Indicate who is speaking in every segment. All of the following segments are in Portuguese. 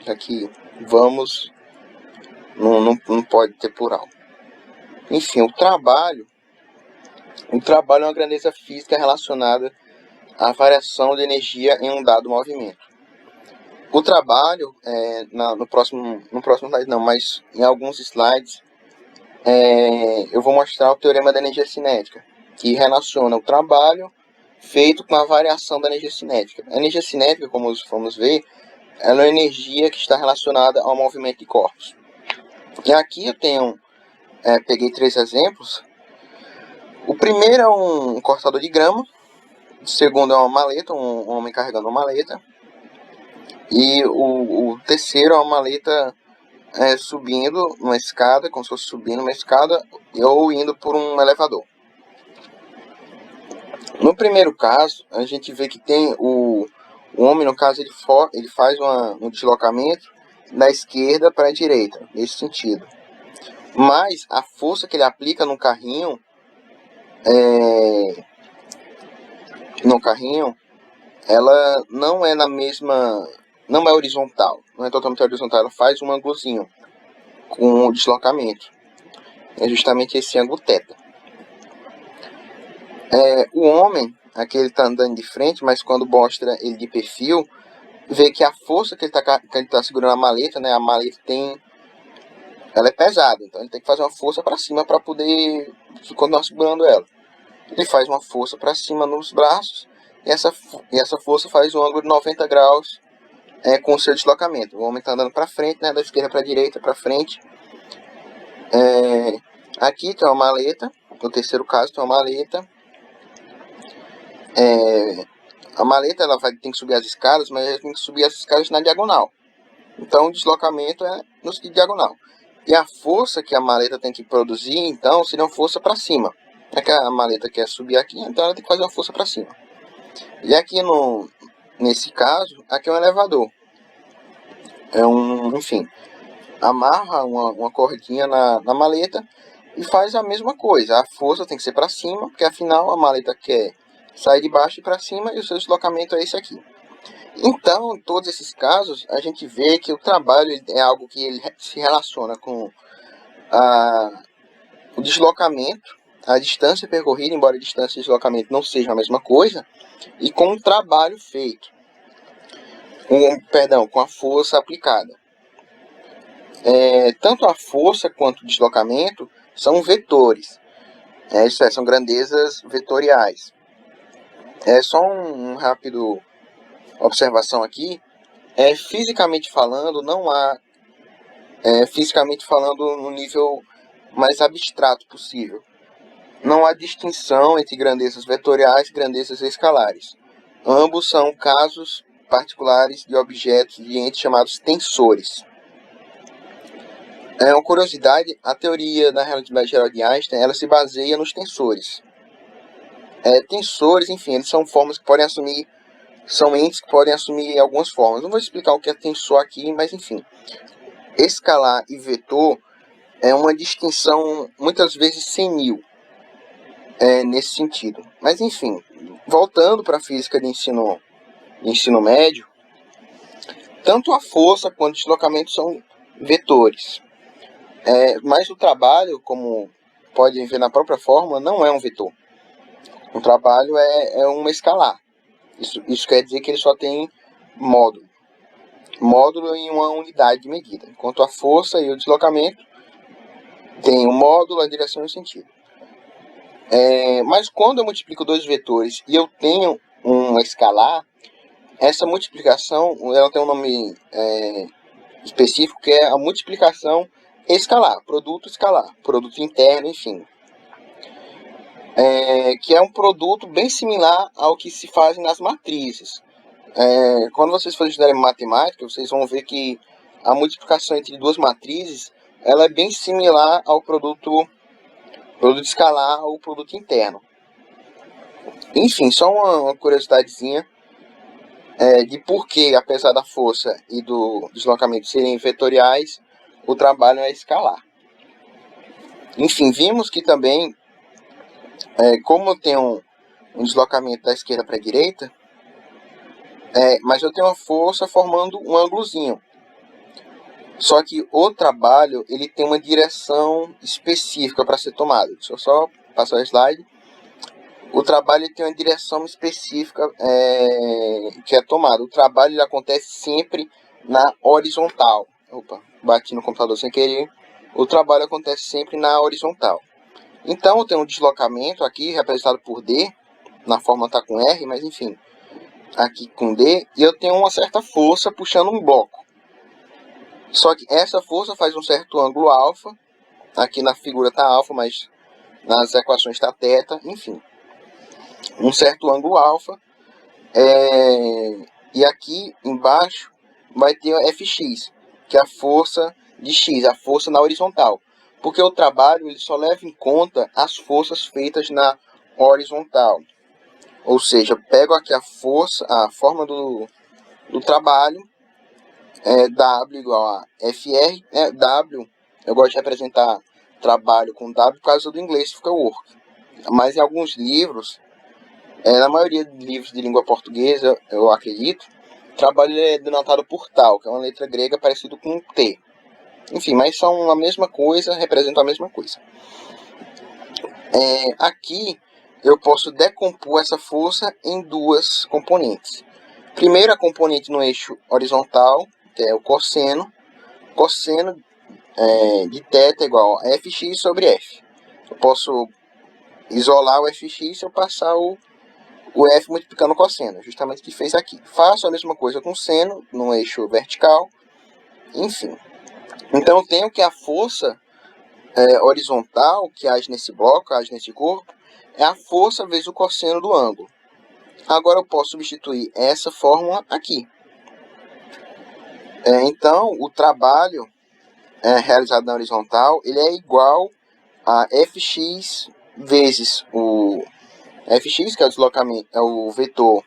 Speaker 1: já que vamos não pode ter plural. Enfim, o trabalho é uma grandeza física relacionada à variação de energia em um dado movimento. O trabalho, no próximo slide não, mas em alguns slides, eu vou mostrar o teorema da energia cinética, que relaciona o trabalho feito com a variação da energia cinética. A energia cinética, como vamos ver, ela é uma energia que está relacionada ao movimento de corpos. E aqui eu peguei 3 exemplos. O primeiro é um cortador de grama, o segundo é uma maleta, um homem carregando uma maleta, e o terceiro é uma maleta subindo uma escada, como se fosse subindo uma escada, ou indo por um elevador. No primeiro caso, a gente vê que tem o homem, no caso, ele faz um deslocamento da esquerda para a direita, nesse sentido. Mas a força que ele aplica no carrinho, ela não é não é horizontal, não é totalmente horizontal, ela faz um ângulozinho com o deslocamento. É justamente esse ângulo θ. O homem, aqui ele está andando de frente, mas quando mostra ele de perfil, vê que a força que ele está segurando a maleta, né, a maleta ela é pesada, então ele tem que fazer uma força para cima para poder continuar segurando ela. Ele faz uma força para cima nos braços e essa força faz um ângulo de 90 graus com o seu deslocamento. O homem está andando para frente, né, da esquerda para a direita, para frente. Aqui tem uma maleta, no terceiro caso tem uma maleta. A maleta ela tem que subir as escadas, mas ela tem que subir as escadas na diagonal. Então o deslocamento é no sentido diagonal. E a força que a maleta tem que produzir, então, seria uma força para cima. É que a maleta quer subir aqui, então ela tem que fazer uma força para cima. E aqui nesse caso, aqui é um elevador. Enfim, amarra uma cordinha na maleta e faz a mesma coisa. A força tem que ser para cima, porque afinal a maleta quer sair de baixo e para cima e o seu deslocamento é esse aqui. Então, em todos esses casos, a gente vê que o trabalho é algo que ele se relaciona com o deslocamento, a distância percorrida, embora a distância e deslocamento não sejam a mesma coisa, e com o trabalho feito, com a força aplicada. Tanto a força quanto o deslocamento são vetores, isso é, são grandezas vetoriais. Só um rápido observação aqui, fisicamente falando, não há, fisicamente falando no nível mais abstrato possível, não há distinção entre grandezas vetoriais e grandezas escalares. Ambos são casos particulares de objetos de entes chamados tensores. Uma curiosidade, a teoria da relatividade geral de Einstein, ela se baseia nos tensores. Tensores, enfim, eles são formas que podem assumir, são entes que podem assumir algumas formas. Não vou explicar o que é tensor aqui, mas enfim. Escalar e vetor é uma distinção muitas vezes senil, nesse sentido. Mas enfim, voltando para a física de ensino médio, tanto a força quanto o deslocamento são vetores. Mas o trabalho, como podem ver na própria fórmula, não é um vetor. O trabalho é uma escalar. Isso quer dizer que ele só tem módulo em uma unidade de medida. Enquanto a força e o deslocamento tem o módulo, a direção e o sentido. Mas quando eu multiplico dois vetores e eu tenho uma escalar, essa multiplicação ela tem um nome específico, que é a multiplicação escalar, produto interno, enfim. Que é um produto bem similar ao que se faz nas matrizes. Quando vocês forem estudar matemática, vocês vão ver que a multiplicação entre duas matrizes ela é bem similar ao produto escalar ou produto interno. Enfim, só uma curiosidadezinha de por que, apesar da força e do deslocamento serem vetoriais, o trabalho é escalar. Enfim, vimos que também, como eu tenho um deslocamento da esquerda para a direita, mas eu tenho uma força formando um ângulozinho. Só que o trabalho, ele tem uma direção específica para ser tomado. Deixa eu só passar o slide. O trabalho tem uma direção específica que é tomada. O trabalho ele acontece sempre na horizontal. Opa, bati no computador sem querer. O trabalho acontece sempre na horizontal. Então eu tenho um deslocamento aqui representado por D. Na forma está com R, mas enfim. Aqui com D. E eu tenho uma certa força puxando um bloco. Só que essa força faz um certo ângulo alfa. Aqui na figura está alfa, mas nas equações está θ. Enfim. Um certo ângulo alfa. E aqui embaixo vai ter a Fx, que é a força de x, a força na horizontal. Porque o trabalho ele só leva em conta as forças feitas na horizontal. Ou seja, eu pego aqui a força, a forma do trabalho, W igual a FR, W, eu gosto de representar trabalho com W por causa do inglês, fica work. Mas em alguns livros, na maioria de livros de língua portuguesa, eu acredito, trabalho é denotado por tal, que é uma letra grega parecida com T. Enfim, mas são a mesma coisa, representam a mesma coisa. Aqui eu posso decompor essa força em duas componentes. Primeiro, a componente no eixo horizontal, que é o cosseno. Cosseno de θ é igual a Fx sobre F. Eu posso isolar o Fx se eu passar o F multiplicando o cosseno, justamente o que fez aqui. Faço a mesma coisa com seno no eixo vertical, enfim. Então eu tenho que a força horizontal que age nesse bloco, age nesse corpo, é a força vezes o cosseno do ângulo. Agora eu posso substituir essa fórmula aqui. Então o trabalho realizado na horizontal ele é igual a Fx vezes o Fx, que é o deslocamento, é o vetor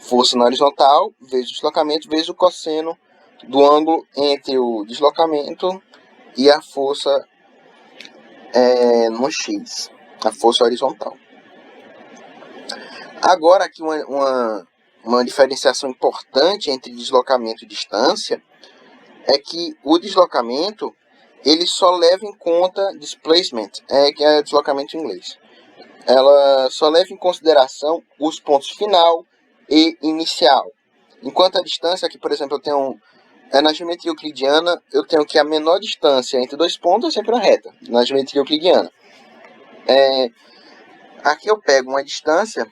Speaker 1: força na horizontal, vezes o deslocamento, vezes o cosseno do ângulo entre o deslocamento e a força no x, a força horizontal. Agora aqui uma diferenciação importante entre deslocamento e distância é que o deslocamento ele só leva em conta displacement, que é deslocamento em inglês. Ela só leva em consideração os pontos final e inicial. Enquanto a distância aqui, por exemplo, eu tenho na geometria euclidiana, eu tenho que a menor distância entre dois pontos é sempre uma reta, na geometria euclidiana. Aqui eu pego uma distância,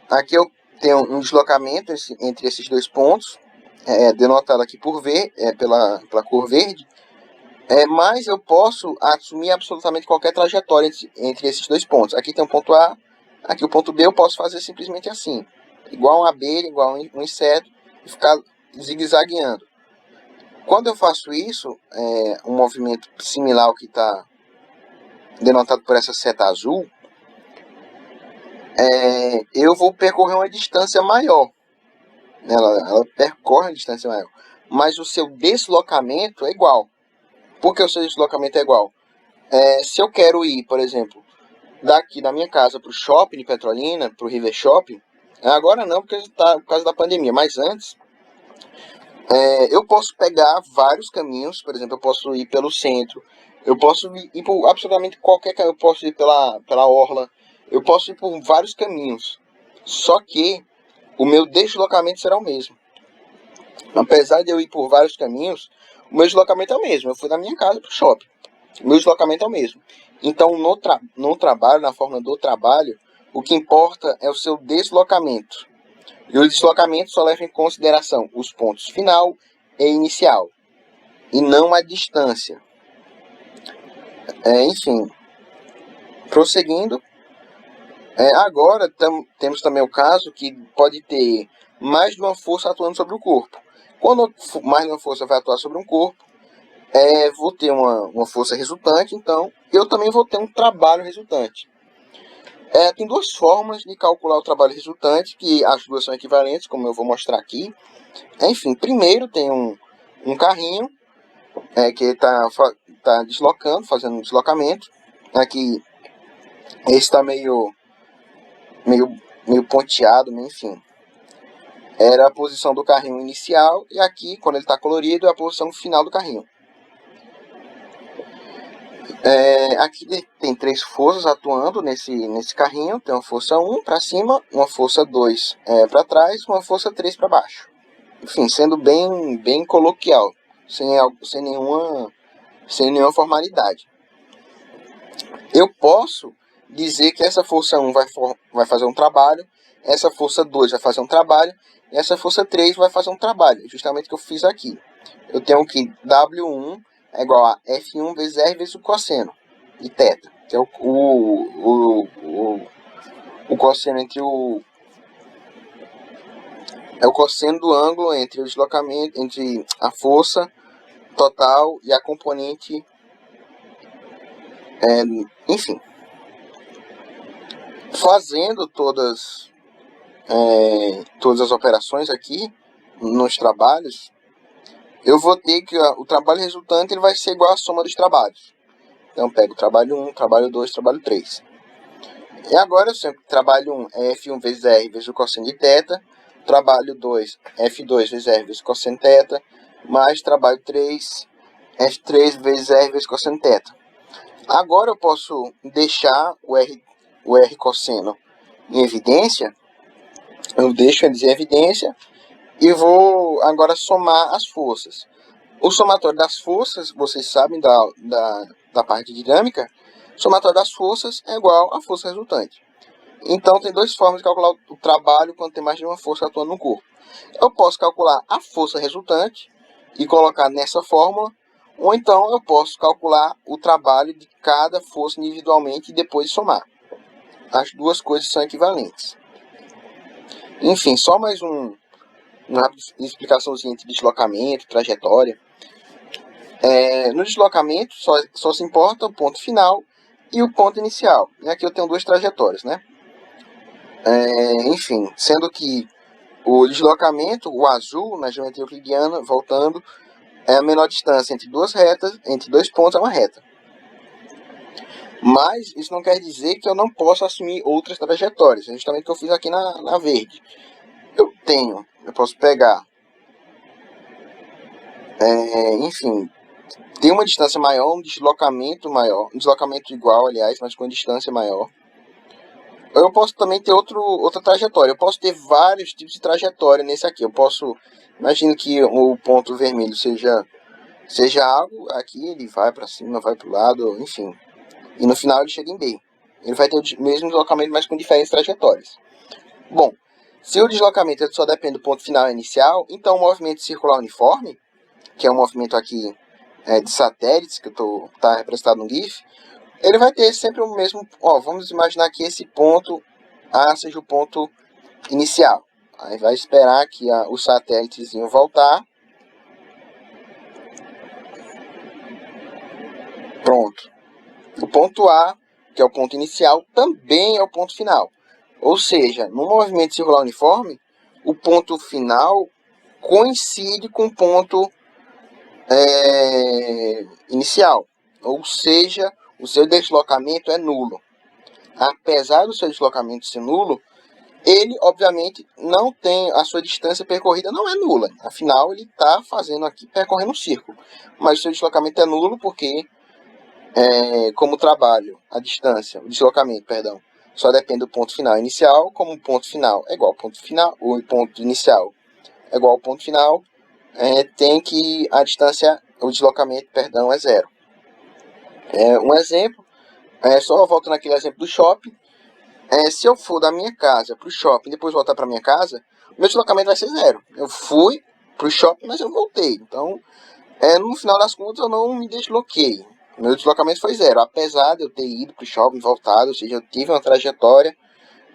Speaker 1: aqui eu tenho um deslocamento entre esses dois pontos, denotado aqui por V, pela cor verde, mas eu posso assumir absolutamente qualquer trajetória entre esses dois pontos. Aqui tem um ponto A, aqui o ponto B eu posso fazer simplesmente assim, igual uma abelha, igual um inseto, e ficar zigue-zagueando. Quando eu faço isso, um movimento similar ao que está denotado por essa seta azul, eu vou percorrer uma distância maior. Ela percorre uma distância maior. Mas o seu deslocamento é igual. Por que o seu deslocamento é igual? Se eu quero ir, por exemplo, daqui da minha casa para o shopping de Petrolina, para o River Shopping, agora não, porque está por causa da pandemia, mas antes, eu posso pegar vários caminhos. Por exemplo, eu posso ir pelo centro, eu posso ir por absolutamente qualquer caminho, eu posso ir pela orla, eu posso ir por vários caminhos, só que o meu deslocamento será o mesmo. Apesar de eu ir por vários caminhos, o meu deslocamento é o mesmo. Eu fui da minha casa para o shopping, o meu deslocamento é o mesmo. Então, no trabalho, na forma do trabalho, o que importa é o seu deslocamento. E o deslocamento só leva em consideração os pontos final e inicial, e não a distância. Enfim, prosseguindo, agora temos também o caso que pode ter mais de uma força atuando sobre o corpo. Quando mais de uma força vai atuar sobre um corpo, vou ter uma força resultante, então eu também vou ter um trabalho resultante. Tem duas formas de calcular o trabalho resultante, que as duas são equivalentes, como eu vou mostrar aqui. Enfim, primeiro tem um carrinho que está deslocando, fazendo um deslocamento. Aqui, esse está meio ponteado, enfim. era a posição do carrinho inicial, e aqui, quando ele está colorido, é a posição final do carrinho. Aqui tem 3 forças atuando nesse carrinho. Tem uma força 1 para cima, uma força 2 para trás, uma força 3 para baixo. Enfim, sendo bem coloquial, sem nenhuma formalidade. Eu posso dizer que essa força 1 vai fazer um trabalho, essa força 2 vai fazer um trabalho, e essa força 3 vai fazer um trabalho, justamente o que eu fiz aqui. Eu tenho que W1 é igual a F1 vezes R vezes o cosseno de θ, que é o cosseno entre é o cosseno do ângulo entre o deslocamento, entre a força total e a componente, enfim. Fazendo todas as operações aqui nos trabalhos, eu vou ter que o trabalho resultante ele vai ser igual à soma dos trabalhos. Então, eu pego o trabalho 1, trabalho 2, trabalho 3. E agora, eu sei que trabalho 1 é F1 vezes R vezes o cosseno de θ, trabalho 2, F2 vezes R vezes o cosseno de θ, mais trabalho 3, F3 vezes R vezes o cosseno de θ. Agora eu posso deixar o R cosseno em evidência, eu deixo eles em evidência e vou agora somar as forças. O somatório das forças, vocês sabem da parte dinâmica, o somatório das forças é igual à força resultante. Então, tem 2 formas de calcular o trabalho quando tem mais de uma força atuando no corpo. Eu posso calcular a força resultante e colocar nessa fórmula, ou então eu posso calcular o trabalho de cada força individualmente e depois somar. As duas coisas são equivalentes. Enfim, só mais uma explicaçãozinha entre deslocamento, trajetória. No deslocamento só se importa o ponto final e o ponto inicial. E aqui eu tenho 2 trajetórias, né? Enfim, sendo que o deslocamento, o azul, na geometria euclidiana, voltando, é a menor distância entre 2 retas, entre 2 pontos é uma reta. Mas isso não quer dizer que eu não possa assumir outras trajetórias. É justamente o que eu fiz aqui na verde. Eu posso pegar, enfim, tem uma distância maior, um deslocamento maior, um deslocamento igual, aliás, mas com distância maior. Eu posso também ter outra trajetória. Eu posso ter vários tipos de trajetória nesse aqui. Imagino que o ponto vermelho seja algo, aqui ele vai para cima, vai para o lado, enfim. E no final ele chega em B. Ele vai ter o mesmo deslocamento, mas com diferentes trajetórias. Bom, se o deslocamento só depende do ponto final e inicial, então o movimento circular uniforme, que é um movimento aqui de satélites, que está representado no GIF, ele vai ter sempre o mesmo... vamos imaginar que esse ponto A seja o ponto inicial. Aí vai esperar que os satélites iam voltar. Pronto. O ponto A, que é o ponto inicial, também é o ponto final. Ou seja, no movimento circular uniforme, o ponto final coincide com o ponto inicial. Ou seja, o seu deslocamento é nulo. Apesar do seu deslocamento ser nulo, ele, obviamente, não tem... A sua distância percorrida não é nula. Afinal, ele está fazendo aqui, percorrendo um círculo. Mas o seu deslocamento é nulo porque, como trabalho, o deslocamento, perdão, só depende do ponto final inicial. Como o ponto final é igual ao ponto final, o ponto inicial é igual ao ponto final, tem que o deslocamento, perdão, é zero. Um exemplo, só voltando naquele exemplo do shopping, se eu for da minha casa para o shopping e depois voltar para minha casa, o meu deslocamento vai ser zero. Eu fui para o shopping, mas eu voltei. Então, no final das contas, eu não me desloquei. Meu deslocamento foi zero, apesar de eu ter ido para o shopping e voltado, ou seja, eu tive uma trajetória,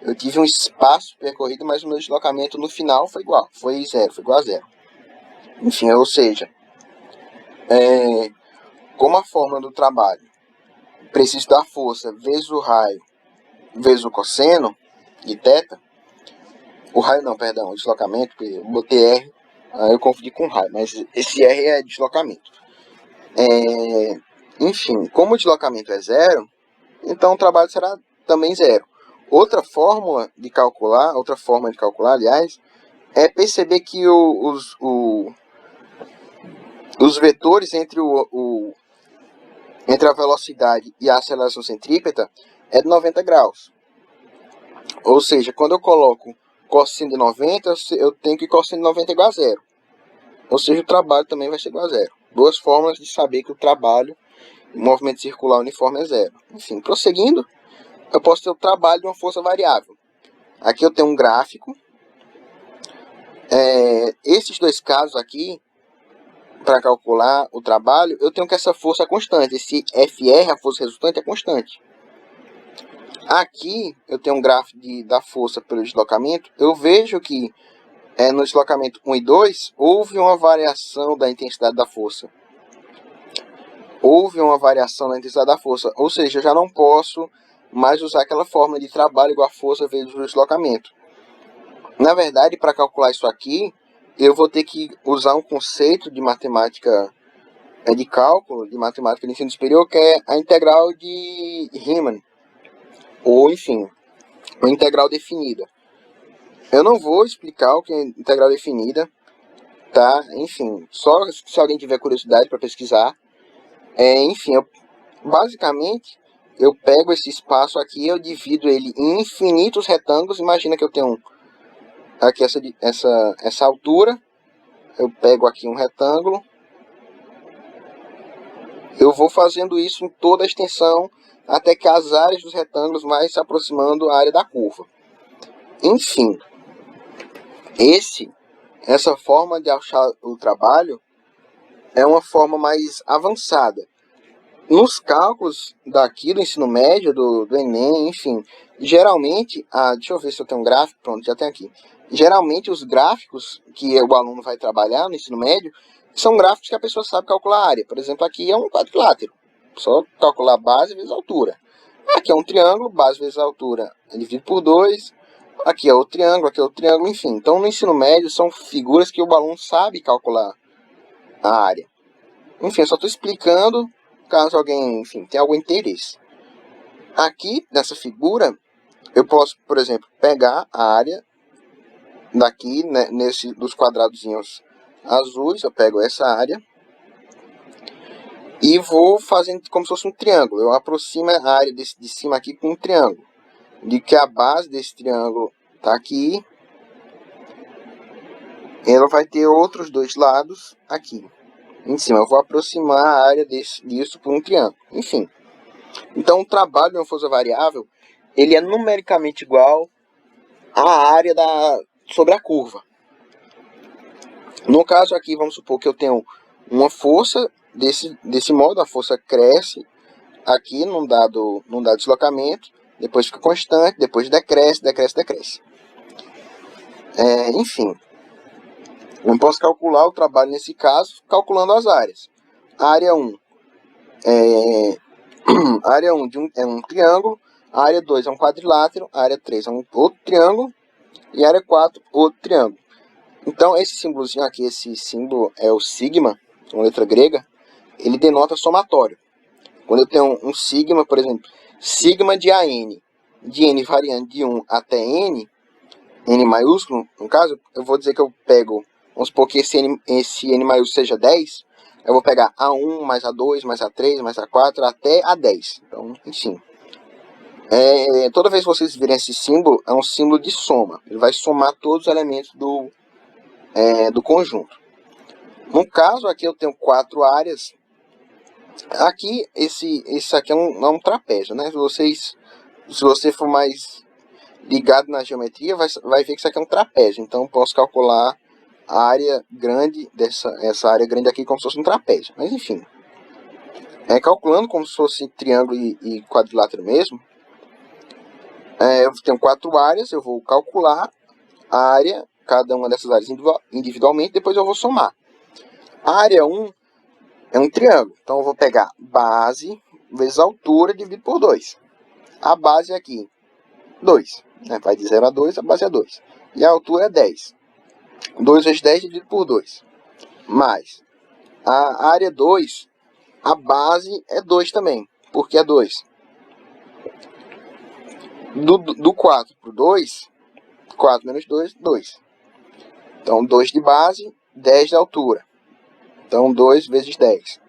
Speaker 1: eu tive um espaço percorrido, mas o meu deslocamento no final foi igual, foi igual a zero. Enfim, ou seja, como a fórmula do trabalho, preciso da força vezes o raio vezes o cosseno de θ, o raio não, perdão, o deslocamento, porque eu botei R, aí eu confundi com raio, mas esse R é deslocamento. Enfim, como o deslocamento é zero, então o trabalho será também zero. Outra forma de calcular, aliás, é perceber que os vetores entre a velocidade e a aceleração centrípeta é de 90 graus. Ou seja, quando eu coloco cosseno de 90, eu tenho que cosseno de 90 igual a zero. Ou seja, o trabalho também vai ser igual a zero. Duas formas de saber que o trabalho, o movimento circular uniforme é zero. Enfim, prosseguindo, eu posso ter o trabalho de uma força variável. Aqui eu tenho um gráfico. Esses dois casos aqui, para calcular o trabalho, eu tenho que essa força é constante. Esse FR, a força resultante, é constante. Aqui eu tenho um gráfico da força pelo deslocamento. Eu vejo que no deslocamento 1 e 2 houve uma variação da intensidade da força. Houve uma variação na intensidade da força. Ou seja, eu já não posso mais usar aquela fórmula de trabalho igual a força vezes o deslocamento. Na verdade, para calcular isso aqui, eu vou ter que usar um conceito de matemática, de cálculo, de matemática de ensino superior, que é a integral de Riemann. Ou, enfim, uma integral definida. Eu não vou explicar o que é integral definida, tá? Enfim, só se alguém tiver curiosidade para pesquisar. Enfim, basicamente, eu pego esse espaço aqui, eu divido ele em infinitos retângulos. Imagina que eu tenho aqui essa altura. Eu pego aqui um retângulo. Eu vou fazendo isso em toda a extensão, até que as áreas dos retângulos vai se aproximando à área da curva. Enfim, essa forma de achar o trabalho é uma forma mais avançada. Nos cálculos daqui do ensino médio, do Enem, enfim, geralmente, deixa eu ver se eu tenho um gráfico, pronto, já tem aqui. Geralmente os gráficos que o aluno vai trabalhar no ensino médio são gráficos que a pessoa sabe calcular a área. Por exemplo, aqui é um quadrilátero, só calcular base vezes altura. Aqui é um triângulo, base vezes altura é dividido por 2. Aqui é outro triângulo, enfim. Então, no ensino médio, são figuras que o aluno sabe calcular a área. Enfim, eu só estou explicando caso alguém, enfim, tenha algum interesse. Aqui, nessa figura, eu posso, por exemplo, pegar a área daqui, né, dos quadradozinhos azuis, eu pego essa área e vou fazendo como se fosse um triângulo. Eu aproximo a área de cima aqui com um triângulo. De que a base desse triângulo está aqui, ela vai ter outros dois lados aqui em cima. Eu vou aproximar a área disso por um triângulo. Enfim, então o trabalho de uma força variável, ele é numericamente igual à área sobre a curva. No caso aqui, vamos supor que eu tenho uma força desse modo, a força cresce aqui num dado deslocamento, depois fica constante, depois decresce. Enfim, eu posso calcular o trabalho nesse caso calculando as áreas. A área 1 a área 1 é um triângulo, a área 2 é um quadrilátero, a área 3 é um outro triângulo e a área 4 outro triângulo. Então esse símbolozinho aqui, esse símbolo é o sigma, uma letra grega, ele denota somatório. Quando eu tenho um sigma, por exemplo, sigma de AN, de n variando de 1 até n maiúsculo, no caso, eu vou dizer que eu pego, vamos supor que esse n maiúsculo seja 10, eu vou pegar A1 mais A2 mais A3 mais A4 até A10. Então, enfim. Toda vez que vocês virem esse símbolo, é um símbolo de soma. Ele vai somar todos os elementos do conjunto. No caso, aqui eu tenho 4 áreas. Aqui, esse aqui é um trapézio, né? Se você for mais ligado na geometria, vai ver que isso aqui é um trapézio. Então, eu posso calcular a área grande essa área grande aqui como se fosse um trapézio. Mas, enfim. Calculando como se fosse triângulo e quadrilátero mesmo, eu tenho 4 áreas, eu vou calcular a área, cada uma dessas áreas individualmente, depois eu vou somar. A área 1 é um triângulo, então eu vou pegar base vezes altura dividido por 2. A base aqui, 2. Vai de 0 a 2, a base é 2. E a altura é 10. 2 vezes 10 dividido por 2. Mais a área 2, a base é 2 também. Por que é 2? Do 4 para o 2, 4 menos 2, 2. Então, 2 de base, 10 de altura. Então, 2 vezes 10.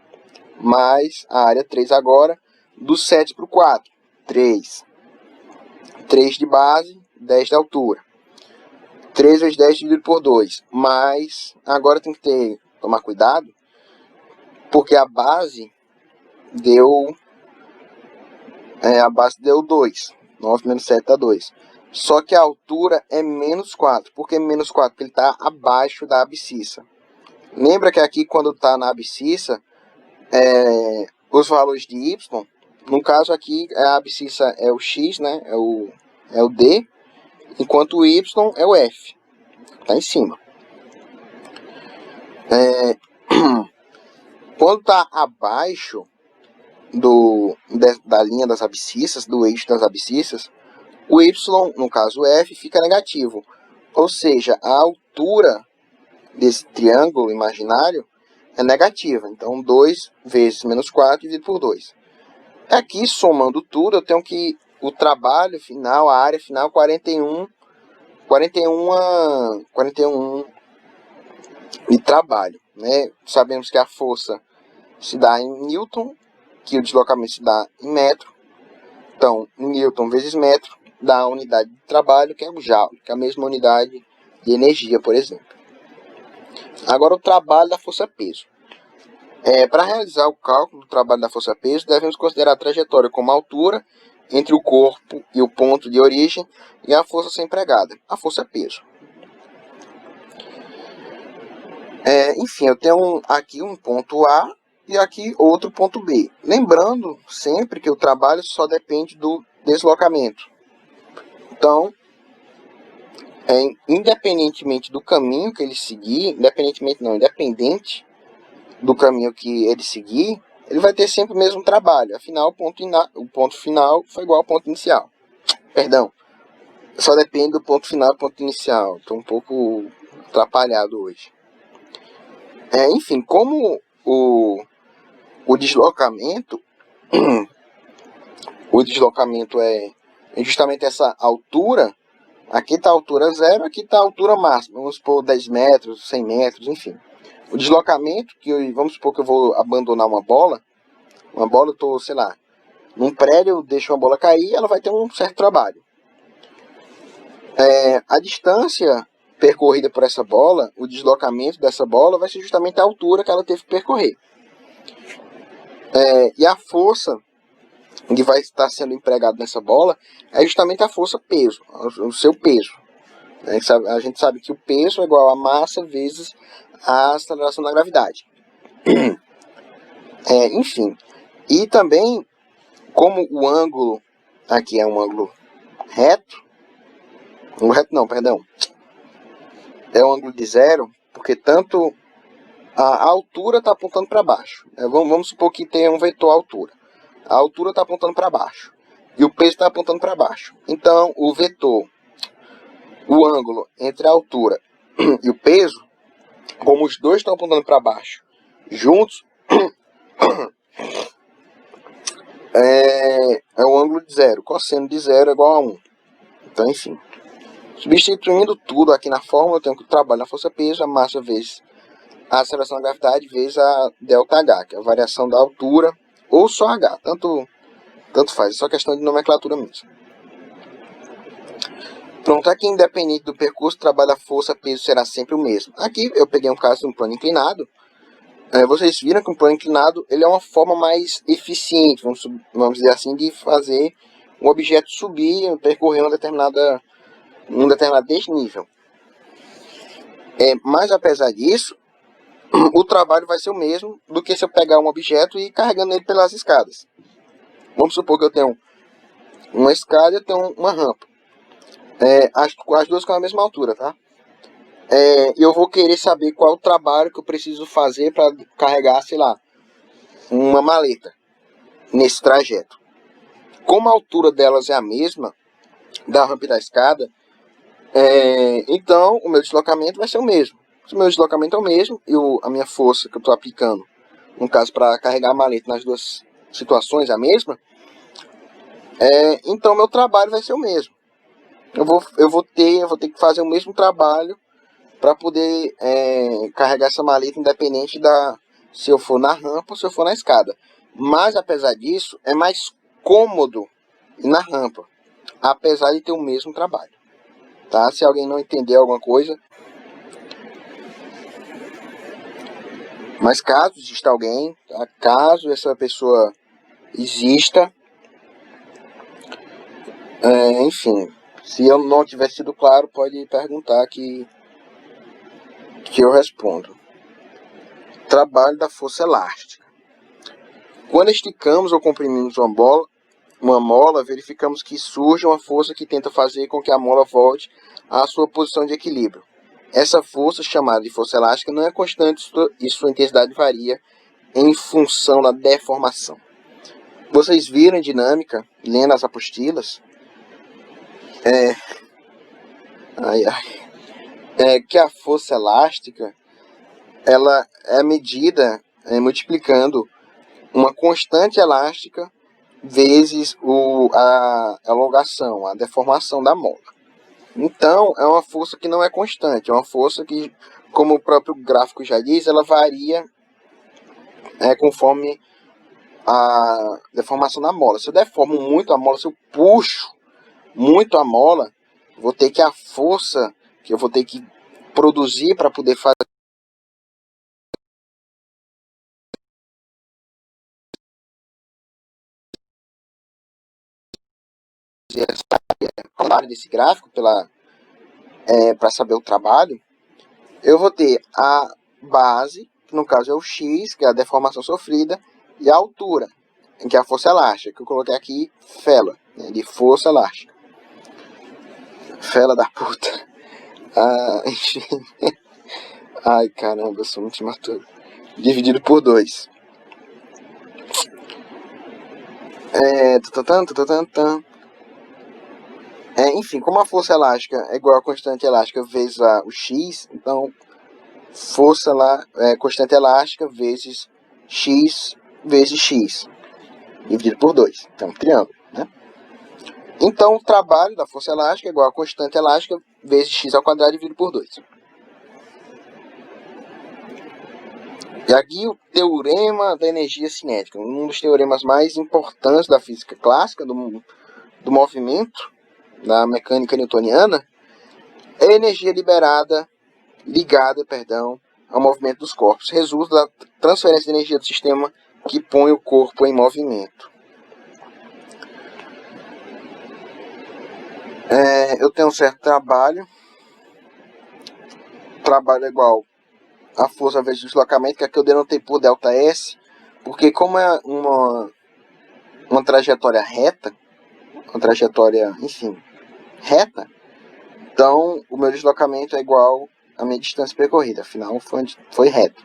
Speaker 1: Mais a área 3 agora, do 7 para o 4. 3. 3 de base, 10 de altura. 3 vezes 10 dividido por 2. Mas, agora tem que tomar cuidado, porque a base deu 2. 9 menos 7 dá 2. Só que a altura é menos 4. Por que menos 4? Porque ele está abaixo da abscissa. Lembra que aqui, quando está na abscissa, os valores de y, no caso aqui, a abscissa é o x, né? É o d, enquanto o y é o f. Está em cima. Quando está abaixo da linha das abscissas, do eixo das abscissas, o y, no caso o f, fica negativo. Ou seja, a altura desse triângulo imaginário é negativa. Então, 2 vezes menos 4 dividido por 2. Aqui, somando tudo, eu tenho que o trabalho final, a área final, 41 de trabalho, né? Sabemos que a força se dá em Newton, que o deslocamento se dá em metro. Então, Newton vezes metro dá a unidade de trabalho, que é o Joule, que é a mesma unidade de energia, por exemplo. Agora, o trabalho da força-peso. Para realizar o cálculo do trabalho da força-peso, devemos considerar a trajetória como a altura entre o corpo e o ponto de origem e a força a ser empregada, a força-peso. Enfim, eu tenho aqui um ponto A e aqui outro ponto B. Lembrando sempre que o trabalho só depende do deslocamento. Então, independentemente do caminho que ele seguir, independente do caminho que ele seguir, ele vai ter sempre o mesmo trabalho. Afinal, o ponto final foi igual ao ponto inicial. Perdão, só depende do ponto final e do ponto inicial. Estou um pouco atrapalhado hoje. Enfim, como o deslocamento é justamente essa altura. Aqui está a altura 0, aqui está a altura máxima. Vamos supor 10 metros, 100 metros, enfim. O deslocamento, vamos supor que eu vou abandonar uma bola. Eu estou, sei lá, num prédio, eu deixo uma bola cair, ela vai ter um certo trabalho. A distância percorrida por essa bola, o deslocamento dessa bola, vai ser justamente a altura que ela teve que percorrer. E a força que vai estar sendo empregada nessa bola é justamente a força-peso, o seu peso. A gente sabe que o peso é igual a massa vezes a aceleração da gravidade. Enfim, e também, como o ângulo aqui é um ângulo reto, é um ângulo de zero, porque tanto a altura está apontando para baixo. Vamos supor que tenha um vetor altura. A altura está apontando para baixo e o peso está apontando para baixo. Então, o vetor, o ângulo entre a altura e o peso, como os dois estão apontando para baixo juntos, é o ângulo de zero. Cosseno de zero é igual a 1. Então, enfim. Substituindo tudo aqui na fórmula, eu tenho que trabalhar na força-peso, a massa vezes a aceleração da gravidade vezes a ΔH, que é a variação da altura, ou só H, tanto faz, é só questão de nomenclatura mesmo. Pronto, aqui independente do percurso, o trabalho da força-peso será sempre o mesmo. Aqui eu peguei um caso de um plano inclinado. Vocês viram que um plano inclinado ele é uma forma mais eficiente, vamos dizer assim, de fazer um objeto subir, percorrer um determinado desnível. Mas apesar disso, o trabalho vai ser o mesmo do que se eu pegar um objeto e ir carregando ele pelas escadas. Vamos supor que eu tenho uma escada e eu tenho uma rampa. As duas com a mesma altura, tá? E eu vou querer saber qual o trabalho que eu preciso fazer para carregar, sei lá, uma maleta nesse trajeto. Como a altura delas é a mesma, da rampa e da escada, então o meu deslocamento vai ser o mesmo. Se o meu deslocamento é o mesmo e a minha força que eu estou aplicando, no caso para carregar a maleta nas duas situações é a mesma, então meu trabalho vai ser o mesmo. Eu vou ter que fazer o mesmo trabalho para poder carregar essa maleta, independente se eu for na rampa ou se eu for na escada. Mas apesar disso, é mais cômodo ir na rampa, apesar de ter o mesmo trabalho, tá? Se alguém não entender alguma coisa, mas caso exista alguém, tá? Caso essa pessoa exista, enfim, se eu não tiver sido claro, pode perguntar que eu respondo. Trabalho da força elástica. Quando esticamos ou comprimimos uma mola, verificamos que surge uma força que tenta fazer com que a mola volte à sua posição de equilíbrio. Essa força, chamada de força elástica, não é constante e sua intensidade varia em função da deformação. Vocês viram em dinâmica, lendo as apostilas, que a força elástica ela é medida multiplicando uma constante elástica vezes a elongação, a deformação da mola. Então, é uma força que não é constante, é uma força que, como o próprio gráfico já diz, ela varia conforme a deformação da mola. Se eu deformo muito a mola, se eu puxo muito a mola, vou ter que a força que eu vou ter que produzir para poder fazer a desse gráfico para saber o trabalho, eu vou ter a base, que no caso é o X, que é a deformação sofrida, e a altura, que é a força elástica, que eu coloquei aqui, fela, né, de força elástica. Fela da puta. Enfim. Ai, caramba, eu sou muito imaturo. Dividido por 2. Enfim, como a força elástica é igual a constante elástica vezes o X, então força lá constante elástica vezes X vezes X, dividido por 2. Então, um triângulo, né? Então, o trabalho da força elástica é igual a constante elástica vezes x ao quadrado dividido por 2. E aqui o teorema da energia cinética, um dos teoremas mais importantes da física clássica, do movimento, da mecânica newtoniana, é a energia ligada ao movimento dos corpos. Resulta da transferência de energia do sistema que põe o corpo em movimento. Eu tenho um certo trabalho é igual a força vezes o deslocamento, que aqui eu denotei por ΔS, porque como é uma trajetória reta, enfim, reta, então o meu deslocamento é igual à minha distância percorrida, afinal foi reto.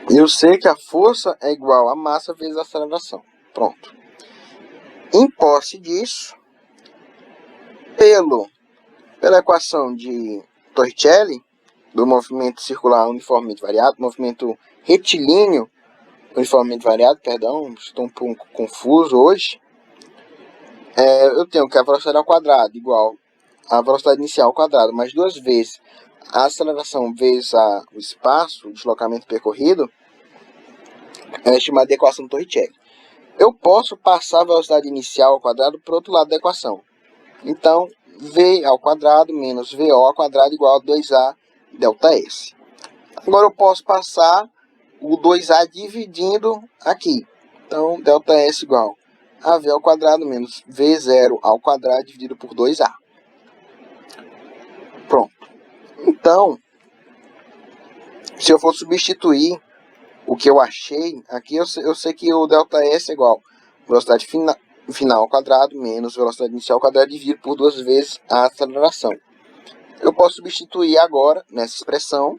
Speaker 1: E eu sei que a força é igual a massa vezes a aceleração. Pronto. Em posse disso, pela equação de Torricelli, do movimento circular uniformemente variado, movimento retilíneo uniformemente variado, estou um pouco confuso hoje. Eu tenho que a velocidade ao quadrado igual a velocidade inicial ao quadrado, mais 2 vezes a aceleração vezes o espaço, o deslocamento percorrido, é chamada de equação de Torricelli. Eu posso passar a velocidade inicial ao quadrado para o outro lado da equação. Então, V ao quadrado menos VO ao quadrado igual a 2A ΔS. Agora eu posso passar o 2A dividindo aqui. Então, ΔS igual a V ao quadrado menos V0 ao quadrado dividido por 2A. Pronto. Então, se eu for substituir o que eu achei, aqui eu sei que o ΔS é igual a velocidade final ao quadrado menos velocidade inicial ao quadrado dividido por 2 vezes a aceleração. Eu posso substituir agora nessa expressão.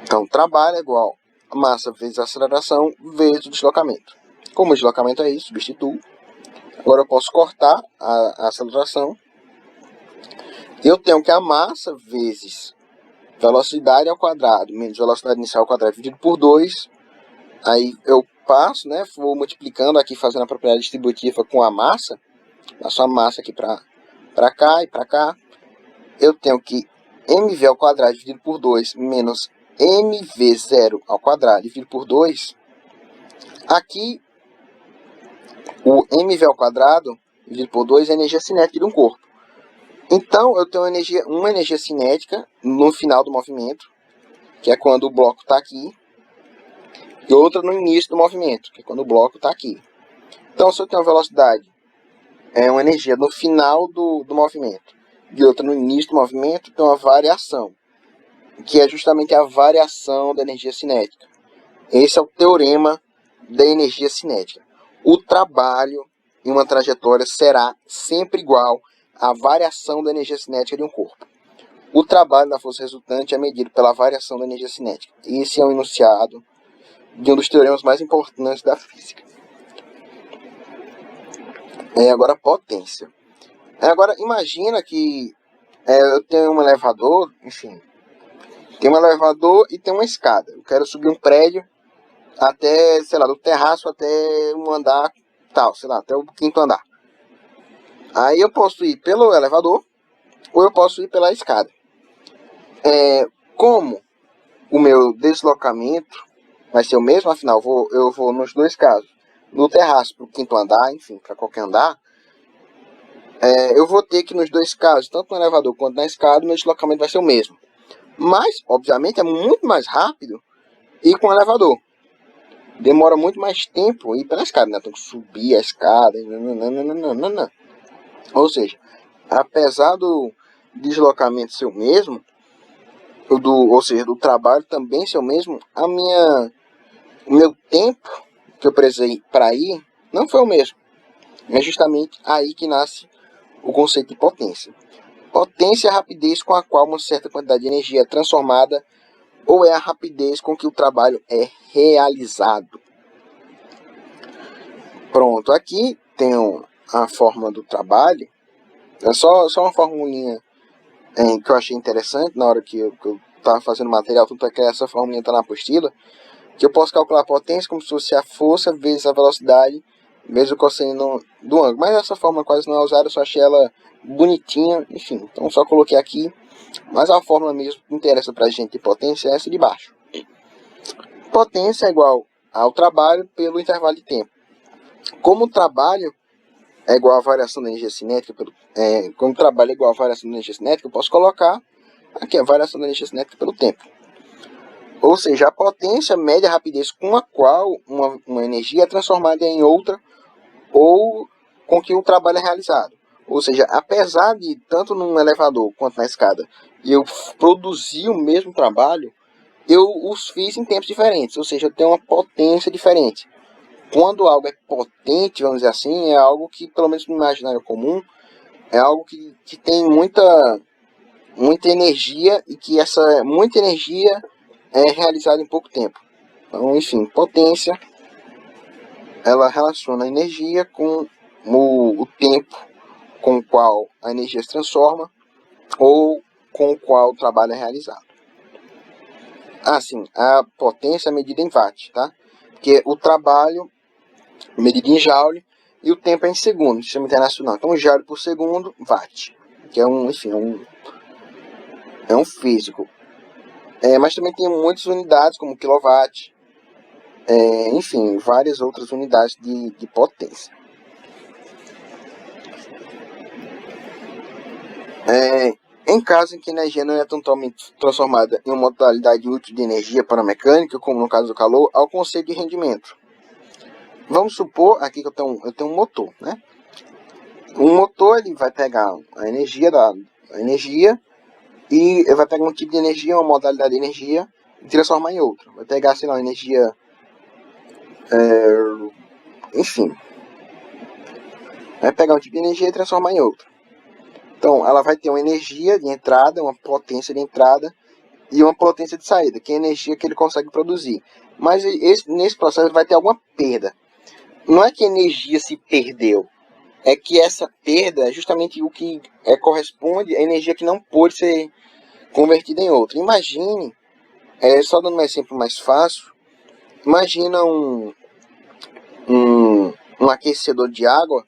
Speaker 1: Então, trabalho é igual a massa vezes a aceleração vezes o deslocamento. Como o deslocamento é isso, substituo. Agora eu posso cortar a aceleração. Eu tenho que a massa vezes velocidade ao quadrado menos velocidade inicial ao quadrado dividido por 2. Aí eu passo, né, vou multiplicando aqui, fazendo a propriedade distributiva com a massa. Passo a massa aqui para para cá e para cá, eu tenho que mv ao quadrado dividido por 2 menos mv0 ao quadrado dividido por 2. Aqui, o mv ao quadrado dividido por 2 é a energia cinética de um corpo. Então, eu tenho uma energia cinética no final do movimento, que é quando o bloco está aqui, e outra no início do movimento, que é quando o bloco está aqui. Então, se eu tenho uma velocidade, uma energia no final do movimento, e outra no início do movimento, tem uma variação, que é justamente a variação da energia cinética. Esse é o teorema da energia cinética. O trabalho em uma trajetória será sempre igual à variação da energia cinética de um corpo. O trabalho da força resultante é medido pela variação da energia cinética. Esse é um enunciado de um dos teoremas mais importantes da física. Agora, potência. Agora, imagina que eu tenho um elevador, enfim, tem um elevador e tem uma escada. Eu quero subir um prédio até, sei lá, do terraço até um andar, tal, sei lá, até o 5º andar. Aí eu posso ir pelo elevador ou eu posso ir pela escada. Como o meu deslocamento vai ser o mesmo, afinal, eu vou nos dois casos, do terraço para o 5º andar, enfim, para qualquer andar, eu vou ter que nos dois casos, tanto no elevador quanto na escada, o meu deslocamento vai ser o mesmo. Mas, obviamente, é muito mais rápido ir com o elevador. Demora muito mais tempo ir pela escada, né? Tem que subir a escada, nananana. Ou seja, apesar do deslocamento ser o mesmo, ou seja, do trabalho também ser o mesmo, o meu tempo que eu precisei para ir não foi o mesmo. É justamente aí que nasce o conceito de potência. Potência é a rapidez com a qual uma certa quantidade de energia é transformada, ou é a rapidez com que o trabalho é realizado. Pronto, aqui tem a fórmula do trabalho. É só uma formulinha que eu achei interessante na hora que eu estava fazendo material, tanto é que essa formulinha está na apostila, que eu posso calcular a potência como se fosse a força vezes a velocidade vezes o cosseno do ângulo. Mas essa fórmula quase não é usada, eu só achei ela bonitinha, enfim, então só coloquei aqui. Mas a fórmula mesmo que interessa pra gente de potência é essa de baixo. Potência é igual ao trabalho pelo intervalo de tempo. Como o trabalho é igual à variação da energia cinética, como o trabalho é igual à variação da energia cinética, eu posso colocar aqui a variação da energia cinética pelo tempo. Ou seja, a potência mede a rapidez com a qual uma energia é transformada em outra ou com que o trabalho é realizado. Ou seja, apesar de, tanto no elevador quanto na escada, eu produzir o mesmo trabalho, eu os fiz em tempos diferentes. Ou seja, eu tenho uma potência diferente. Quando algo é potente, vamos dizer assim, é algo que, pelo menos no imaginário comum, é algo que tem muita energia e que essa muita energia é realizada em pouco tempo. Então, enfim, potência, ela relaciona a energia com o tempo com o qual a energia se transforma ou com o qual o trabalho é realizado. Sim, a potência é medida em watt, tá? Porque o trabalho é medido em joule e o tempo é em segundo, sistema internacional. Então, joule por segundo, watt, que é é um físico. Mas também tem muitas unidades, como quilowatt, enfim, várias outras unidades de potência. Em caso em que a energia não é totalmente transformada em uma modalidade útil de energia para a mecânica, como no caso do calor, há o conceito de rendimento. Vamos supor aqui que eu tenho um motor, né? Um motor, ele vai pegar a energia e ele vai pegar um tipo de energia, uma modalidade de energia e transformar em outra. Vai pegar, sei lá, energia, enfim, vai pegar um tipo de energia e transformar em outra. Então, ela vai ter uma energia de entrada, uma potência de entrada e uma potência de saída, que é a energia que ele consegue produzir. Mas nesse processo vai ter alguma perda. Não é que a energia se perdeu, é que essa perda é justamente o que corresponde à energia que não pôde ser convertida em outra. Imagine, só dando um exemplo mais fácil, imagina um aquecedor de água,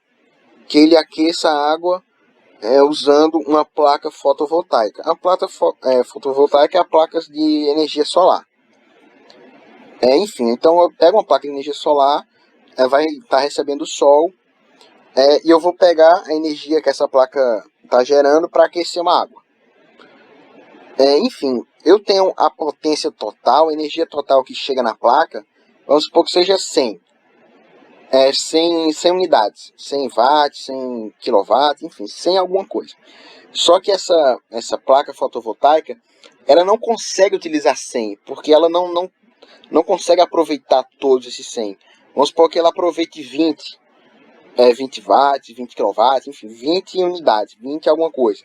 Speaker 1: que ele aqueça a água usando uma placa fotovoltaica. A placa fotovoltaica é a placa de energia solar. Enfim, então eu pego uma placa de energia solar, vai estar recebendo sol, e eu vou pegar a energia que essa placa está gerando para aquecer uma água. Enfim, eu tenho a potência total, a energia total que chega na placa, vamos supor que seja 100. 100 unidades, 100 watts, 100 kW, enfim, 100 alguma coisa. Só que essa placa fotovoltaica, ela não consegue utilizar 100, porque ela não consegue aproveitar todos esses 100. Vamos supor que ela aproveite 20, 20 watts, 20 kW, enfim, 20 unidades, 20 alguma coisa.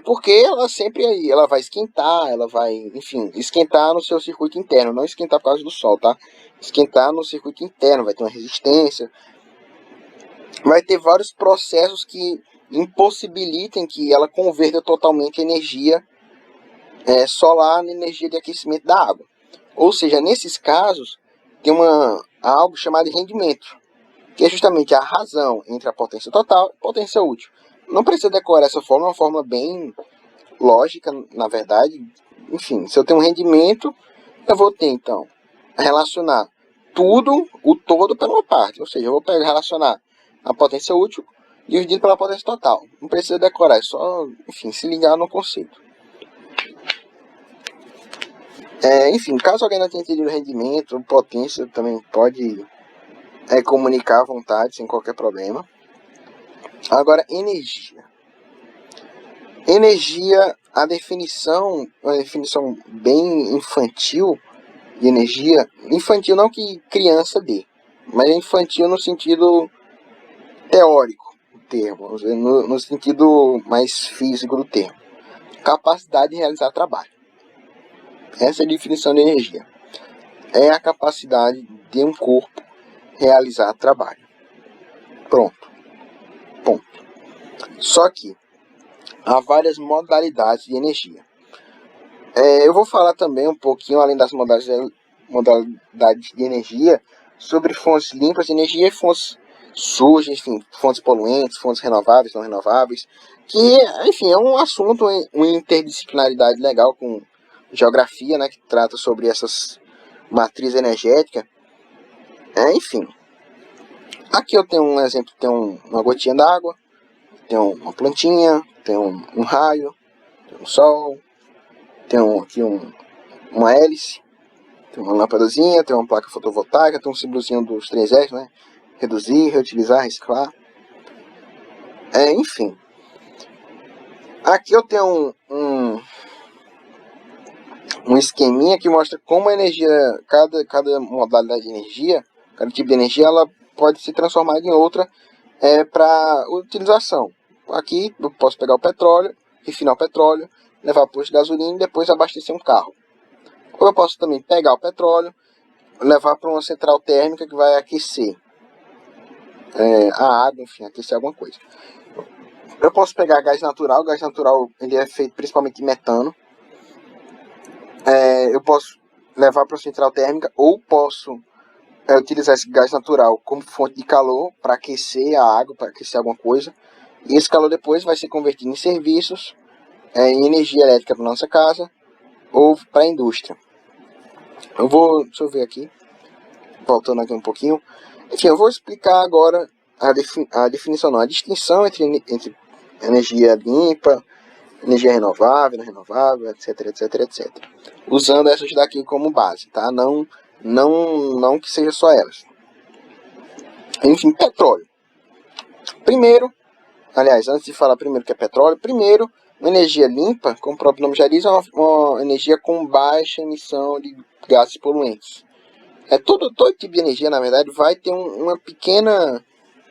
Speaker 1: Porque ela sempre ela vai esquentar, ela vai, enfim, esquentar no seu circuito interno, não esquentar por causa do sol, tá? Esquentar no circuito interno, vai ter uma resistência, vai ter vários processos que impossibilitem que ela converta totalmente a energia solar na energia de aquecimento da água. Ou seja, nesses casos, tem algo chamado de rendimento, que é justamente a razão entre a potência total e a potência útil. Não precisa decorar essa fórmula, é uma fórmula bem lógica, na verdade. Enfim, se eu tenho um rendimento, eu vou ter, então, relacionar tudo, o todo, pela uma parte. Ou seja, eu vou relacionar a potência útil dividido pela potência total. Não precisa decorar, é só, enfim, se ligar no conceito. Enfim, caso alguém não tenha entendido o rendimento, potência, também pode comunicar à vontade, sem qualquer problema. Agora, energia. Energia, uma definição bem infantil de energia. Infantil não que criança dê, mas infantil no sentido teórico do termo, no sentido mais físico do termo. Capacidade de realizar trabalho. Essa é a definição de energia. É a capacidade de um corpo realizar trabalho. Pronto. Ponto. Só que há várias modalidades de energia. Eu vou falar também um pouquinho, além das modalidades de energia, sobre fontes limpas de energia e fontes sujas, enfim, fontes poluentes, fontes renováveis, não renováveis, que, enfim, é um assunto, uma interdisciplinaridade legal com geografia, né, que trata sobre essas matrizes energéticas. Enfim, aqui eu tenho um exemplo, tem uma gotinha d'água, tem uma plantinha, tem um raio, tem um sol, tem aqui uma hélice, tem uma lâmpadazinha, tem uma placa fotovoltaica, tem um símbolozinho dos 3 R's, né? Reduzir, reutilizar, reciclar. Enfim. Aqui eu tenho um esqueminha que mostra como a energia, cada modalidade de energia, cada tipo de energia, ela pode se transformar em outra para utilização. Aqui eu posso pegar o petróleo, refinar o petróleo, levar para o posto de gasolina e depois abastecer um carro. Ou eu posso também pegar o petróleo, levar para uma central térmica que vai aquecer a água, enfim, aquecer alguma coisa. Eu posso pegar gás natural, ele é feito principalmente de metano. Eu posso levar para a central térmica ou posso utilizar esse gás natural como fonte de calor para aquecer a água, para aquecer alguma coisa. E esse calor depois vai ser convertido em serviços, em energia elétrica para nossa casa ou para a indústria. Deixa eu ver aqui, voltando aqui um pouquinho. Enfim, eu vou explicar agora a definição, não, a distinção entre energia limpa, energia renovável, não renovável, etc, etc, etc. Usando essas daqui como base, tá? Não que seja só elas. Enfim, petróleo. Primeiro, aliás, antes de falar primeiro que é petróleo, primeiro, uma energia limpa, como o próprio nome já diz, é uma energia com baixa emissão de gases poluentes. Todo tipo de energia, na verdade, vai ter uma pequena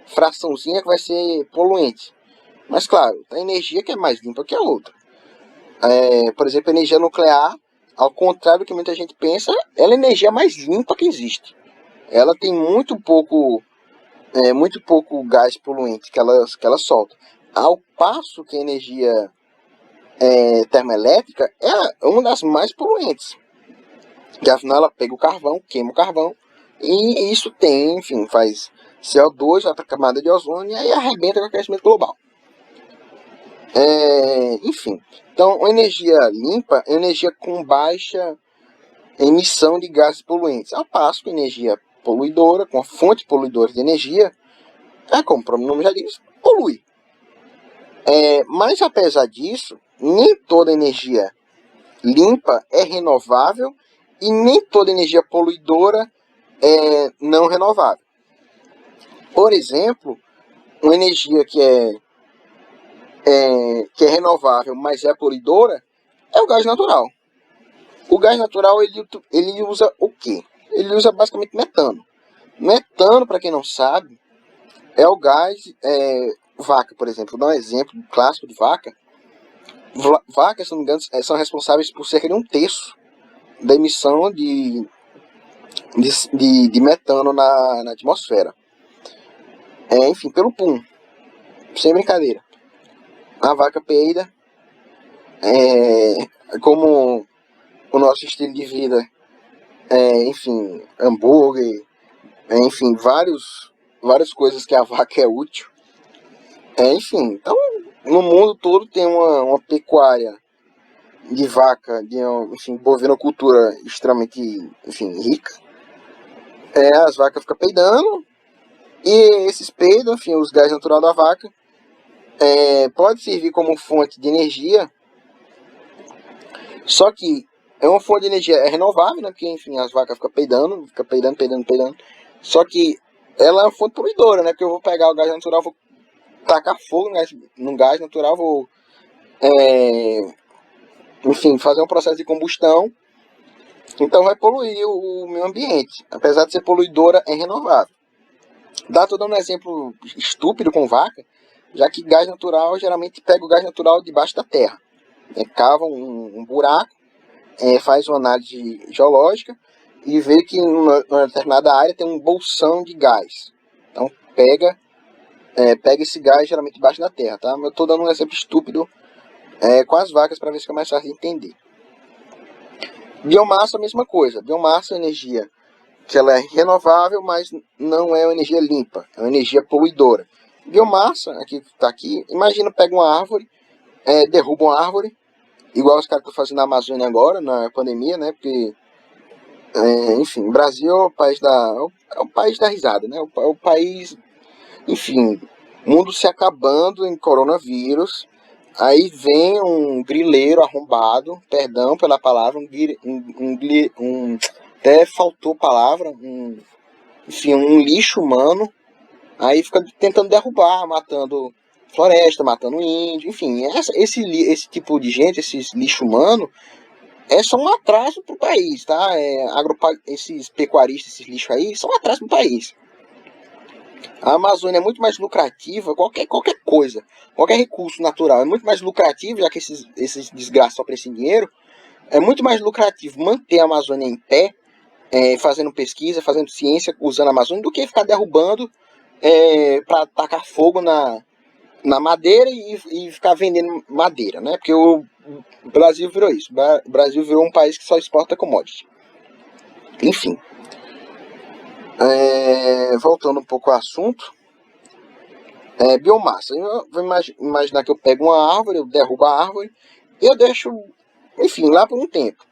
Speaker 1: fraçãozinha que vai ser poluente. Mas, claro, tem energia que é mais limpa que a outra. Por exemplo, a energia nuclear, ao contrário do que muita gente pensa, ela é a energia mais limpa que existe. Ela tem muito pouco gás poluente que ela solta. Ao passo que a energia termoelétrica é uma das mais poluentes. Que afinal ela pega o carvão, queima o carvão, e isso enfim, faz CO2, vai para a camada de ozônio e aí arrebenta com o aquecimento global. Enfim, então a energia limpa é energia com baixa emissão de gases poluentes, ao passo que a energia poluidora, com a fonte poluidora de energia, como o próprio nome já diz, polui. Mas apesar disso, nem toda energia limpa é renovável e nem toda energia poluidora é não renovável. Por exemplo, uma energia que é renovável, mas é poluidora, é o gás natural. O gás natural ele usa o quê? Ele usa basicamente metano. Metano, para quem não sabe, é o gás vaca, por exemplo. Vou dar um exemplo clássico de vaca. Vacas, se não me engano, são responsáveis por cerca de 1/3 da emissão de metano na atmosfera. Enfim, pelo pum. Sem brincadeira. A vaca peida. Como o nosso estilo de vida, enfim, hambúrguer, enfim, várias coisas que a vaca é útil. Enfim, então no mundo todo tem uma pecuária de vaca, enfim, bovinocultura extremamente, enfim, rica. As vacas ficam peidando e esses peidos, enfim, os gás natural da vaca, pode servir como fonte de energia, só que é uma fonte de energia renovável, né? Porque, enfim, as vacas ficam peidando. Só que ela é uma fonte poluidora, né? Porque eu vou pegar o gás natural, vou tacar fogo no gás natural, vou, enfim, fazer um processo de combustão. Então vai poluir o meio ambiente. Apesar de ser poluidora, é renovável. Tô dando um exemplo estúpido com vaca, já que gás natural, geralmente pega o gás natural debaixo da terra. Cava um buraco, faz uma análise geológica e vê que numa determinada área tem um bolsão de gás. Então pega esse gás geralmente debaixo da terra, tá? Eu estou dando um exemplo estúpido com as vacas para ver se fica mais fácil de entender. Biomassa, a mesma coisa. Biomassa é energia que ela é renovável, mas não é uma energia limpa, é uma energia poluidora. Biomassa, aqui está aqui, imagina, pega uma árvore, derruba uma árvore, igual os caras estão fazendo na Amazônia agora, na pandemia, né? Porque, enfim, o Brasil é o país da risada, né? É o país, enfim, mundo se acabando em coronavírus. Aí vem um grileiro arrombado, perdão pela palavra, até faltou palavra, enfim, um lixo humano. Aí fica tentando derrubar, matando floresta, matando índio, enfim, esse tipo de gente, esses lixo humano, é só um atraso pro país, tá? Esses pecuaristas, esses lixos aí, são um atraso pro país. A Amazônia é muito mais lucrativa, qualquer coisa, qualquer recurso natural é muito mais lucrativo, já que esses desgraças só precisam de dinheiro. É muito mais lucrativo manter a Amazônia em pé, fazendo pesquisa, fazendo ciência, usando a Amazônia, do que ficar derrubando para tacar fogo na madeira e ficar vendendo madeira, né? Porque o Brasil virou isso. O Brasil virou um país que só exporta commodity. Enfim. Voltando um pouco ao assunto. Biomassa. Eu vou imaginar que eu pego uma árvore, eu derrubo a árvore e eu deixo, enfim, lá por um tempo.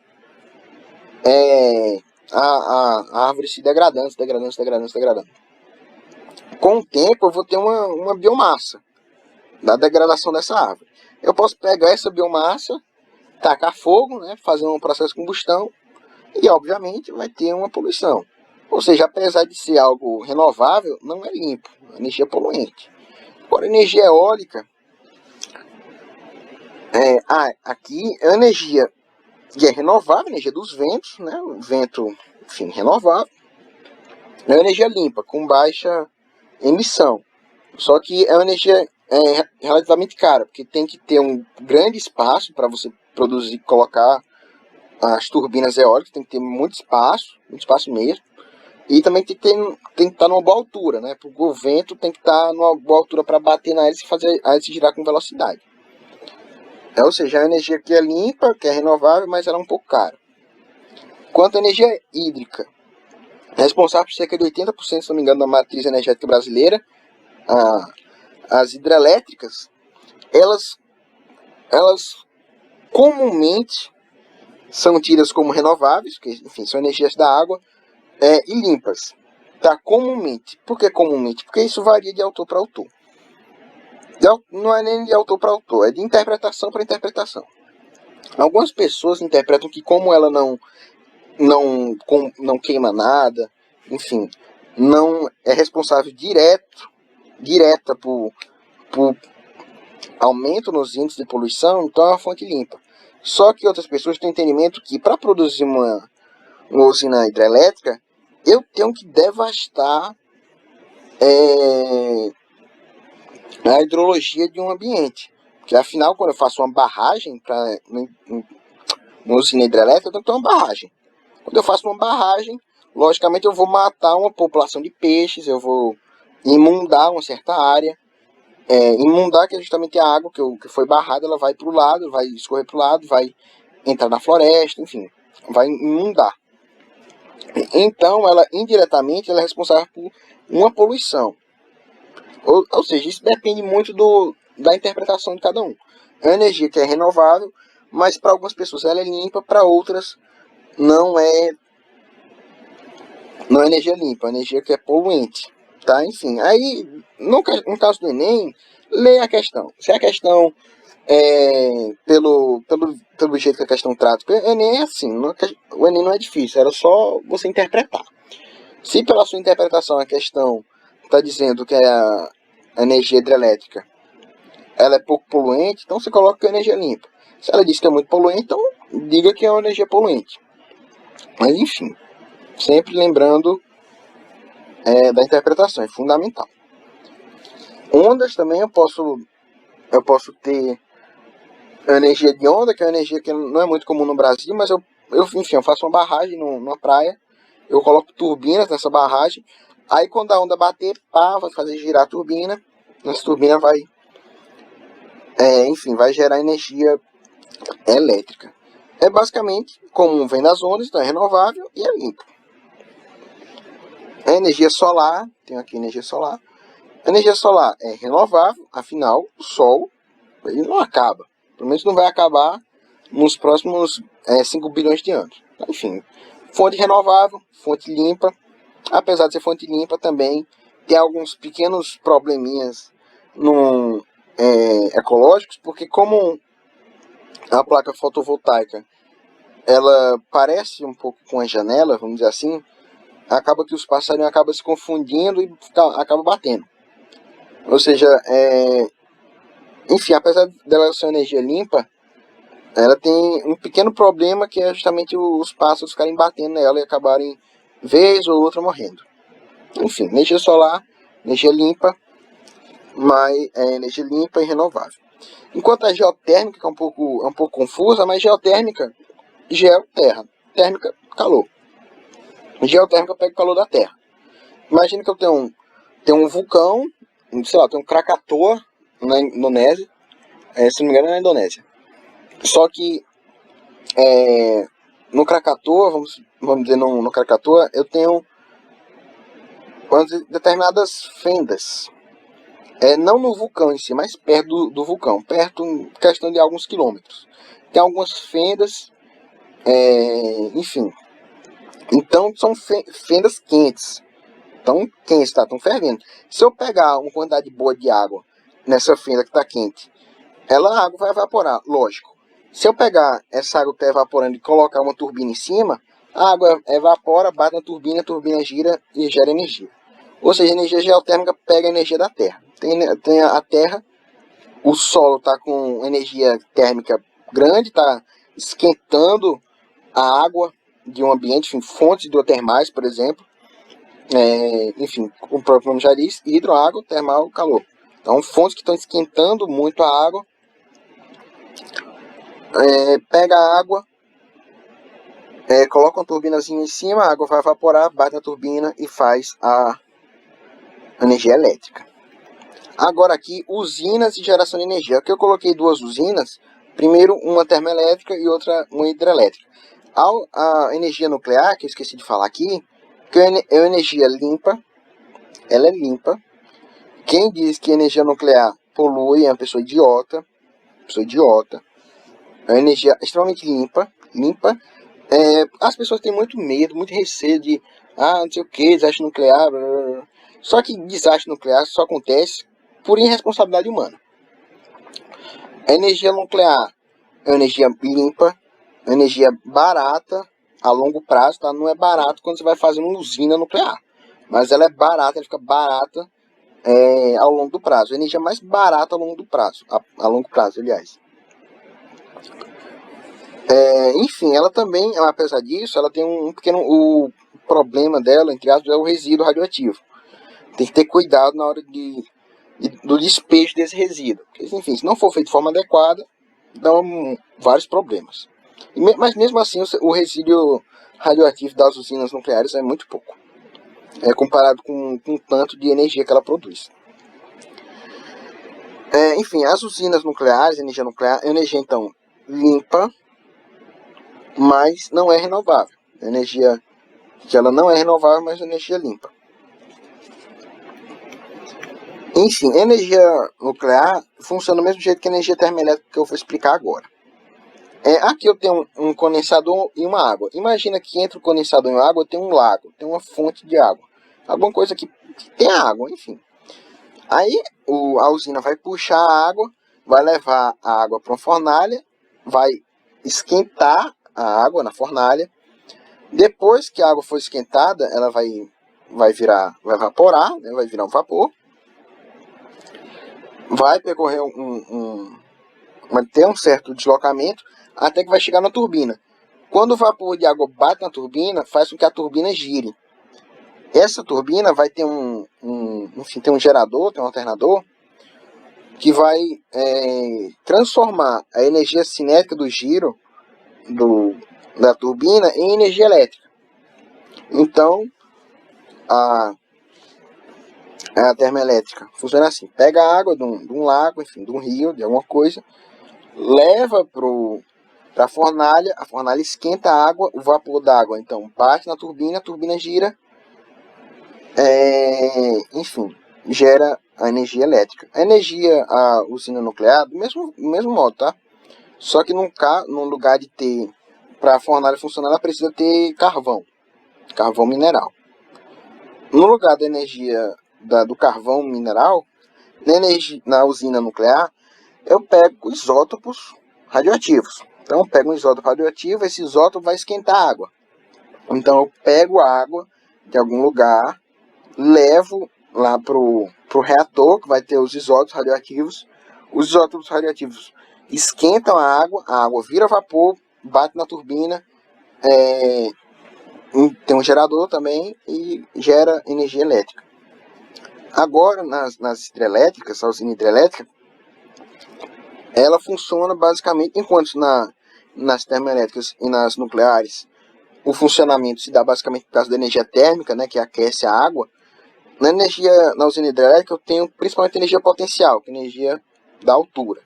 Speaker 1: A árvore se degradando. Com o tempo eu vou ter uma biomassa da degradação dessa árvore. Eu posso pegar essa biomassa, tacar fogo, né, fazer um processo de combustão e, obviamente, vai ter uma poluição. Ou seja, apesar de ser algo renovável, não é limpo, é energia poluente. Agora, energia eólica, aqui é a energia que é renovável, energia dos ventos, né, o vento, enfim, renovável. É uma energia limpa, com baixa emissão. Só que é uma energia relativamente cara, porque tem que ter um grande espaço para você produzir, colocar as turbinas eólicas, tem que ter muito espaço mesmo. E também tem que estar numa boa altura, né? Porque o vento tem que estar numa boa altura para bater na hélice e fazer a hélice girar com velocidade. Ou seja, é uma energia que é limpa, que é renovável, mas ela é um pouco cara. Quanto à energia hídrica, responsável por cerca de 80%, se não me engano, da matriz energética brasileira, as hidrelétricas, elas elas comumente são tidas como renováveis, que, enfim, são energias da água, e limpas. Tá? Comumente. Por que comumente? Porque isso varia de autor para autor. Não é nem de autor para autor, é de interpretação para interpretação. Algumas pessoas interpretam que como ela não queima nada, enfim, não é responsável direta por aumento nos índices de poluição, então é uma fonte limpa. Só que outras pessoas têm entendimento que para produzir uma usina hidrelétrica, eu tenho que devastar a hidrologia de um ambiente. Porque afinal, quando eu faço uma barragem para uma usina hidrelétrica, eu tenho que ter uma barragem. Quando eu faço uma barragem, logicamente eu vou matar uma população de peixes, eu vou inundar uma certa área. Inundar, que é justamente a água que foi barrada, ela vai para o lado, vai escorrer para o lado, vai entrar na floresta, enfim, vai inundar. Então, ela indiretamente ela é responsável por uma poluição. Ou seja, isso depende muito da interpretação de cada um. É uma energia que é renovável, mas para algumas pessoas ela é limpa, para outras não é energia limpa, é energia que é poluente. Tá? Enfim, aí no caso do Enem, leia a questão. Se a questão pelo jeito que a questão trata, porque o Enem é assim, o Enem não é difícil, era só você interpretar. Se pela sua interpretação a questão está dizendo que a energia hidrelétrica ela é pouco poluente, então você coloca que é energia limpa. Se ela diz que é muito poluente, então diga que é uma energia poluente. Mas enfim, sempre lembrando da interpretação, é fundamental. Ondas também eu posso ter a energia de onda, que é uma energia que não é muito comum no Brasil, mas enfim, eu faço uma barragem numa praia, eu coloco turbinas nessa barragem, aí quando a onda bater, vai fazer girar a turbina, essa turbina vai gerar energia elétrica. É basicamente como vem das ondas, então é renovável e é limpo. A energia solar, tenho aqui energia solar. A energia solar é renovável, afinal, o Sol ele não acaba. Pelo menos não vai acabar nos próximos 5 bilhões de anos. Enfim, fonte renovável, fonte limpa. Apesar de ser fonte limpa, também tem alguns pequenos probleminhas ecológicos, porque como a placa fotovoltaica ela parece um pouco com a janela, vamos dizer assim, acaba que os passarinhos acabam se confundindo e acaba batendo. Ou seja, enfim, apesar dela ser energia limpa, ela tem um pequeno problema que é justamente os pássaros ficarem batendo nela e acabarem, vez ou outra, morrendo. Enfim, energia solar, energia limpa, mas energia limpa e renovável. Enquanto a geotérmica, que é um pouco confusa, mas geotérmica, terra, térmica, calor. Geotérmica pega o calor da terra. Imagina que eu tenho um vulcão, sei lá, tem um Krakatoa na Indonésia, se não me engano é na Indonésia. Só que no Krakatoa, vamos dizer no Krakatoa, eu tenho determinadas fendas. Não no vulcão em si, mas perto do vulcão. Perto, em questão de alguns quilômetros. Tem algumas fendas, enfim. Então são fendas quentes. Tão quentes, tá? Tão fervendo. Se eu pegar uma quantidade boa de água nessa fenda que está quente, a água vai evaporar, lógico. Se eu pegar essa água que está evaporando e colocar uma turbina em cima, a água evapora, bate na turbina, a turbina gira e gera energia. Ou seja, a energia geotérmica pega a energia da Terra. Tem a Terra, o solo está com energia térmica grande, está esquentando a água de um ambiente, enfim, fontes hidrotermais, por exemplo. Enfim, o próprio nome já diz, hidro, água, termal, calor. Então, fontes que estão esquentando muito a água, pega a água, coloca uma turbinazinha em cima, a água vai evaporar, bate na turbina e faz a energia elétrica. Agora aqui, usinas de geração de energia. Aqui eu coloquei duas usinas, primeiro uma termoelétrica e outra uma hidrelétrica. A energia nuclear, que eu esqueci de falar aqui, que é uma energia limpa, Quem diz que energia nuclear polui é uma pessoa idiota. pessoa idiota. É uma energia extremamente limpa. As pessoas têm muito medo, muito receio de, não sei o que, desastre nuclear, blá, blá, blá. Só que desastre nuclear só acontece por irresponsabilidade humana. A energia nuclear é uma energia limpa, é uma energia barata a longo prazo, tá? Não é barato quando você vai fazer uma usina nuclear, mas ela é barata, ela fica barata ao longo do prazo. A energia mais barata ao longo do prazo, a longo prazo, aliás. Enfim, ela também, apesar disso, ela tem um pequeno... O problema dela, entre aspas, é o resíduo radioativo. Tem que ter cuidado na hora do despejo desse resíduo. Porque, enfim, se não for feito de forma adequada, dão vários problemas. Mas mesmo assim, o resíduo radioativo das usinas nucleares é muito pouco. Comparado com o tanto de energia que ela produz. Enfim, as usinas nucleares, a energia nuclear, é energia, então, limpa, mas não é renovável. Energia que ela não é renovável, mas é energia limpa. Enfim, energia nuclear funciona do mesmo jeito que a energia termoelétrica que eu vou explicar agora. Aqui eu tenho um condensador e uma água. Imagina que entre o condensador e a água tem um lago, tem uma fonte de água. Alguma coisa que tem água, enfim. Aí a usina vai puxar a água, vai levar a água para uma fornalha, vai esquentar a água na fornalha. Depois que a água for esquentada, ela vai evaporar, né, vai virar um vapor. Vai percorrer vai ter um certo deslocamento até que vai chegar na turbina. Quando o vapor de água bate na turbina, faz com que a turbina gire. Essa turbina vai ter tem um gerador, tem um alternador, que vai transformar a energia cinética do giro da turbina em energia elétrica. Então, a termoelétrica funciona assim: pega a água de um lago, enfim, de um rio, de alguma coisa, leva para a fornalha esquenta a água, o vapor d'água então bate na turbina, a turbina gira, enfim, gera a energia elétrica. A usina nuclear, do mesmo modo, tá? Só que num lugar de ter, para a fornalha funcionar, ela precisa ter carvão mineral. No lugar da energia do carvão mineral, na usina nuclear, eu pego isótopos radioativos. Então eu pego um isótopo radioativo, esse isótopo vai esquentar a água. Então eu pego a água de algum lugar, levo lá pro reator, que vai ter os isótopos radioativos. Os isótopos radioativos esquentam a água vira vapor, bate na turbina, tem um gerador também e gera energia elétrica. Agora, nas hidrelétricas, a usina hidrelétrica, ela funciona basicamente, enquanto nas termoelétricas e nas nucleares o funcionamento se dá basicamente por causa da energia térmica, né, que aquece a água. Na usina hidrelétrica eu tenho principalmente energia potencial, que é energia da altura.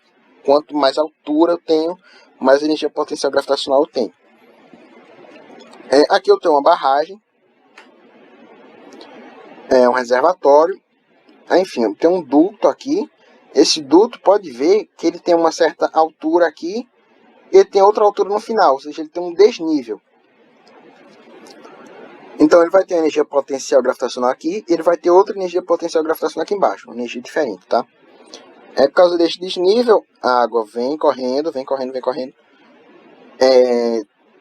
Speaker 1: Quanto mais altura eu tenho, mais energia potencial gravitacional eu tenho. Aqui eu tenho uma barragem, um reservatório, enfim, eu tenho um duto aqui. Esse duto, pode ver que ele tem uma certa altura aqui e ele tem outra altura no final, ou seja, ele tem um desnível. Então ele vai ter energia potencial gravitacional aqui e ele vai ter outra energia potencial gravitacional aqui embaixo, uma energia diferente, tá? Por causa desse desnível, a água vem correndo.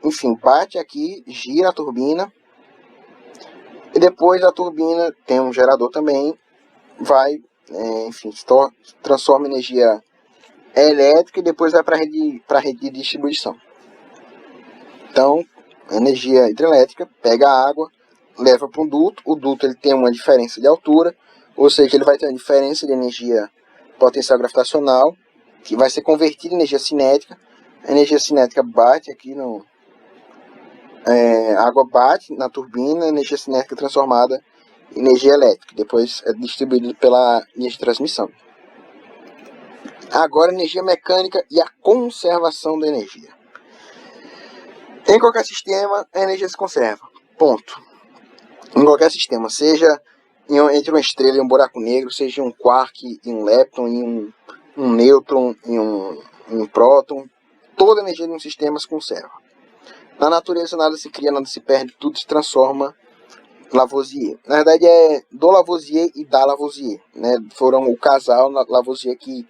Speaker 1: Enfim, bate aqui, gira a turbina. E depois a turbina tem um gerador também, vai, transforma energia elétrica e depois vai para a rede de distribuição. Então, a energia hidrelétrica pega a água, leva para um duto. O duto ele tem uma diferença de altura, ou seja, ele vai ter uma diferença de energia potencial gravitacional, que vai ser convertida em energia cinética. A energia cinética bate aqui a água bate na turbina, a energia cinética é transformada em energia elétrica, depois é distribuída pela linha de transmissão. Agora, energia mecânica e a conservação da energia. Em qualquer sistema, a energia se conserva. Ponto. Em qualquer sistema, seja entre uma estrela e um buraco negro, seja um quark e um lepton, e um nêutron e um um próton, toda a energia de um sistema se conserva. Na natureza nada se cria, nada se perde, tudo se transforma. Lavoisier. Na verdade é do Lavoisier e da Lavoisier, né? Foram o casal Lavoisier que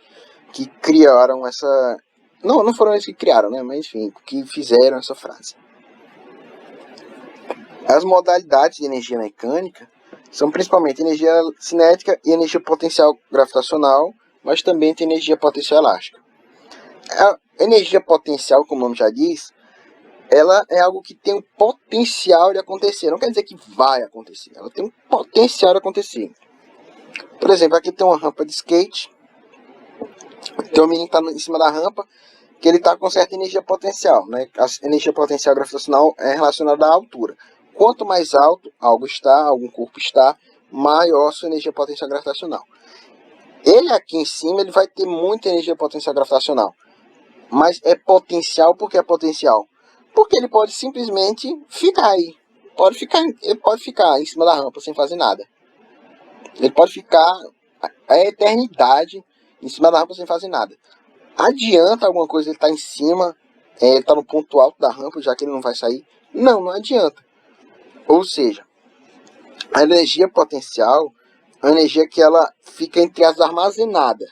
Speaker 1: criaram essa... Não foram eles que criaram, né? Mas enfim, que fizeram essa frase. As modalidades de energia mecânica são principalmente energia cinética e energia potencial gravitacional, mas também tem energia potencial elástica. A energia potencial, como o nome já diz, ela é algo que tem o potencial de acontecer. Não quer dizer que vai acontecer. Ela tem um potencial de acontecer. Por exemplo, aqui tem uma rampa de skate. Tem um menino que está em cima da rampa, que ele está com certa energia potencial, né? A energia potencial gravitacional é relacionada à altura. Quanto mais alto algo está, algum corpo está, maior a sua energia potencial gravitacional. Ele aqui em cima ele vai ter muita energia potencial gravitacional. Mas é potencial, por que é potencial? Porque ele pode simplesmente ficar aí. Ele pode ficar em cima da rampa sem fazer nada. Ele pode ficar a eternidade em cima da rampa sem fazer nada. Adianta alguma coisa ele estar em cima, ele está no ponto alto da rampa, já que ele não vai sair? Não adianta. Ou seja, a energia potencial é uma energia que ela fica entre as armazenadas.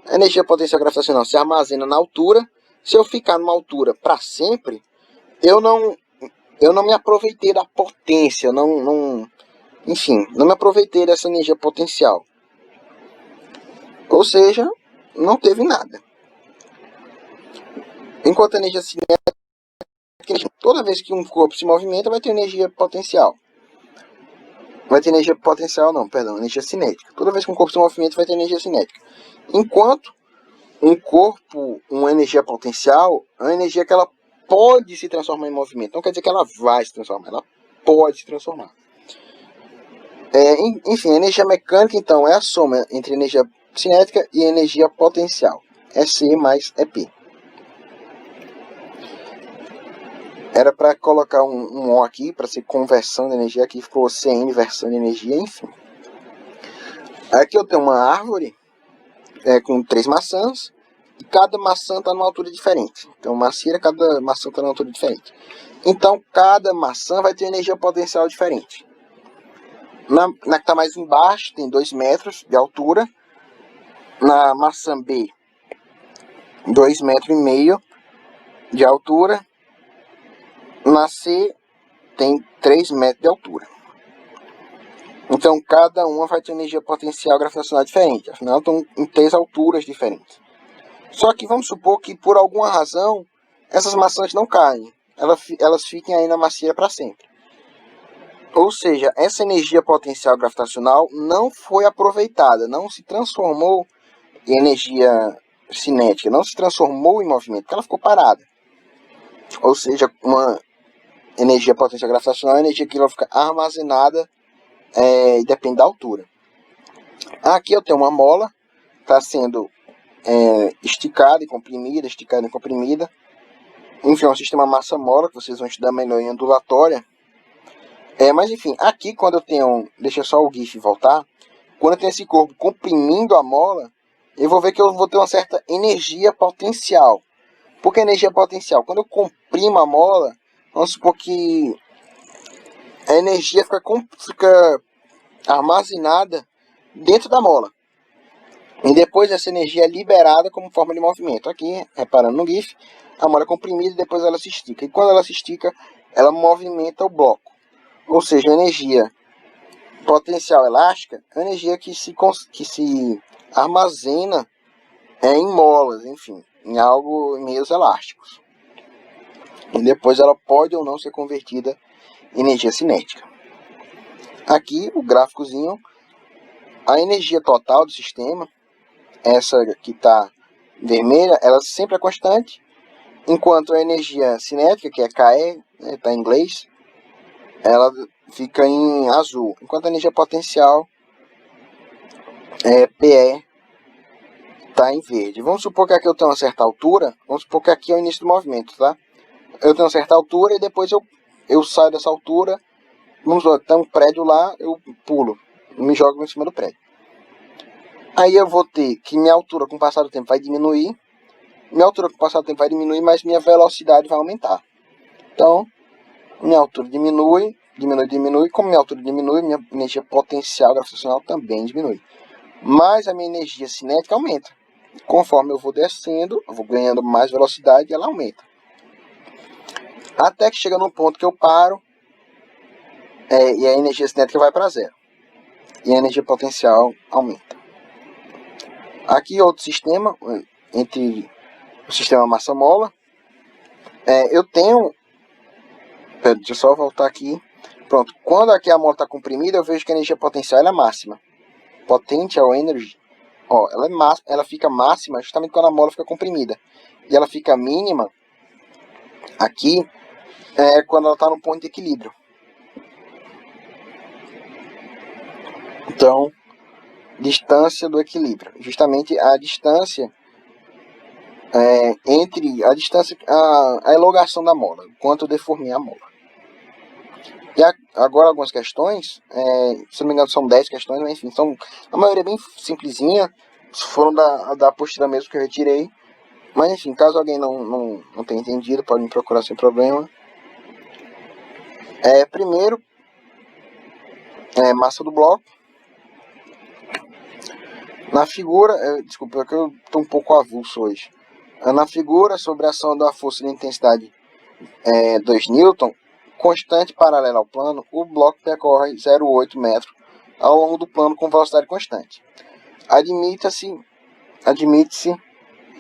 Speaker 1: A energia potencial gravitacional se armazena na altura. Se eu ficar numa altura para sempre, eu não me aproveitei da potência, enfim, não me aproveitei dessa energia potencial. Ou seja, não teve nada. Enquanto a energia cinética, toda vez que um corpo se movimenta, vai ter energia potencial. Energia cinética. Toda vez que um corpo se movimenta, vai ter energia cinética. Enquanto um corpo, uma energia potencial, é uma energia que ela pode se transformar em movimento. Não quer dizer que ela vai se transformar, ela pode se transformar. Enfim, a energia mecânica, então, é a soma entre energia cinética e energia potencial. É C mais é P. Era para colocar um O aqui, para ser conversão de energia. Aqui ficou CN, versão de energia, enfim. Aqui eu tenho uma árvore com 3 maçãs. E cada maçã está numa altura diferente. Então, macieira, cada maçã está numa altura diferente. Então, cada maçã vai ter energia potencial diferente. Na que está mais embaixo, tem 2 metros de altura. Na maçã B, 2,5 metros de altura. Na C, tem 3 metros de altura. Então, cada uma vai ter energia potencial gravitacional diferente. Afinal, estão em 3 alturas diferentes. Só que vamos supor que, por alguma razão, essas maçãs não caem. Elas fiquem aí na macieira para sempre. Ou seja, essa energia potencial gravitacional não foi aproveitada, não se transformou em energia cinética, não se transformou em movimento, porque ela ficou parada. Ou seja, uma energia potencial gravitacional é uma energia que vai ficar armazenada e depende da altura. Aqui eu tenho uma mola, está sendo esticada e comprimida, Enfim, é um sistema massa-mola, que vocês vão estudar melhor em ondulatória. Mas enfim, aqui quando eu tenho... Deixa só o GIF voltar. Quando eu tenho esse corpo comprimindo a mola, eu vou ver que eu vou ter uma certa energia potencial. Por que energia potencial? Quando eu comprimo a mola, vamos supor que a energia fica armazenada dentro da mola. E depois essa energia é liberada como forma de movimento. Aqui, reparando no GIF, a mola é comprimida e depois ela se estica. E quando ela se estica, ela movimenta o bloco. Ou seja, a energia potencial elástica é a energia que se armazena em molas, enfim, em meios elásticos. E depois ela pode ou não ser convertida em energia cinética. Aqui, o gráficozinho, a energia total do sistema, essa que está vermelha, ela sempre é constante, enquanto a energia cinética, que é KE, está em inglês, ela fica em azul, enquanto a energia potencial, PE, está em verde. Vamos supor que aqui eu tenho uma certa altura, vamos supor que aqui é o início do movimento, tá? Eu tenho uma certa altura e depois eu saio dessa altura, vamos lá, tem um prédio lá, eu pulo, me jogo em cima do prédio. Aí eu vou ter que minha altura com o passar do tempo vai diminuir, minha altura com o passar do tempo vai diminuir, mas minha velocidade vai aumentar. Então, minha altura diminui, como minha altura diminui, minha energia potencial gravitacional também diminui. Mas a minha energia cinética aumenta. Conforme eu vou descendo, eu vou ganhando mais velocidade e ela aumenta. Até que chega num ponto que eu paro e a energia cinética vai para zero. E a energia potencial aumenta. Aqui outro sistema, entre o sistema massa-mola, eu tenho... Deixa eu só voltar aqui. Pronto, quando aqui a mola está comprimida, eu vejo que a energia potencial é máxima. Potential energy, ela fica máxima justamente quando a mola fica comprimida. E ela fica mínima aqui quando ela está no ponto de equilíbrio. Então, distância do equilíbrio. Justamente a distância entre a elongação da mola, quanto eu deformei a mola. E agora algumas questões, se não me engano são 10 questões, mas enfim, são a maioria bem simplesinha, foram da apostila mesmo que eu retirei. Mas enfim, caso alguém não tenha entendido, pode me procurar sem problema. Primeiro, massa do bloco. Na figura, desculpa, é que eu estou um pouco avulso hoje. Na figura, sobre a ação da força de intensidade 2 Newton, constante paralela ao plano, o bloco percorre 0,8 metros ao longo do plano com velocidade constante. Admite-se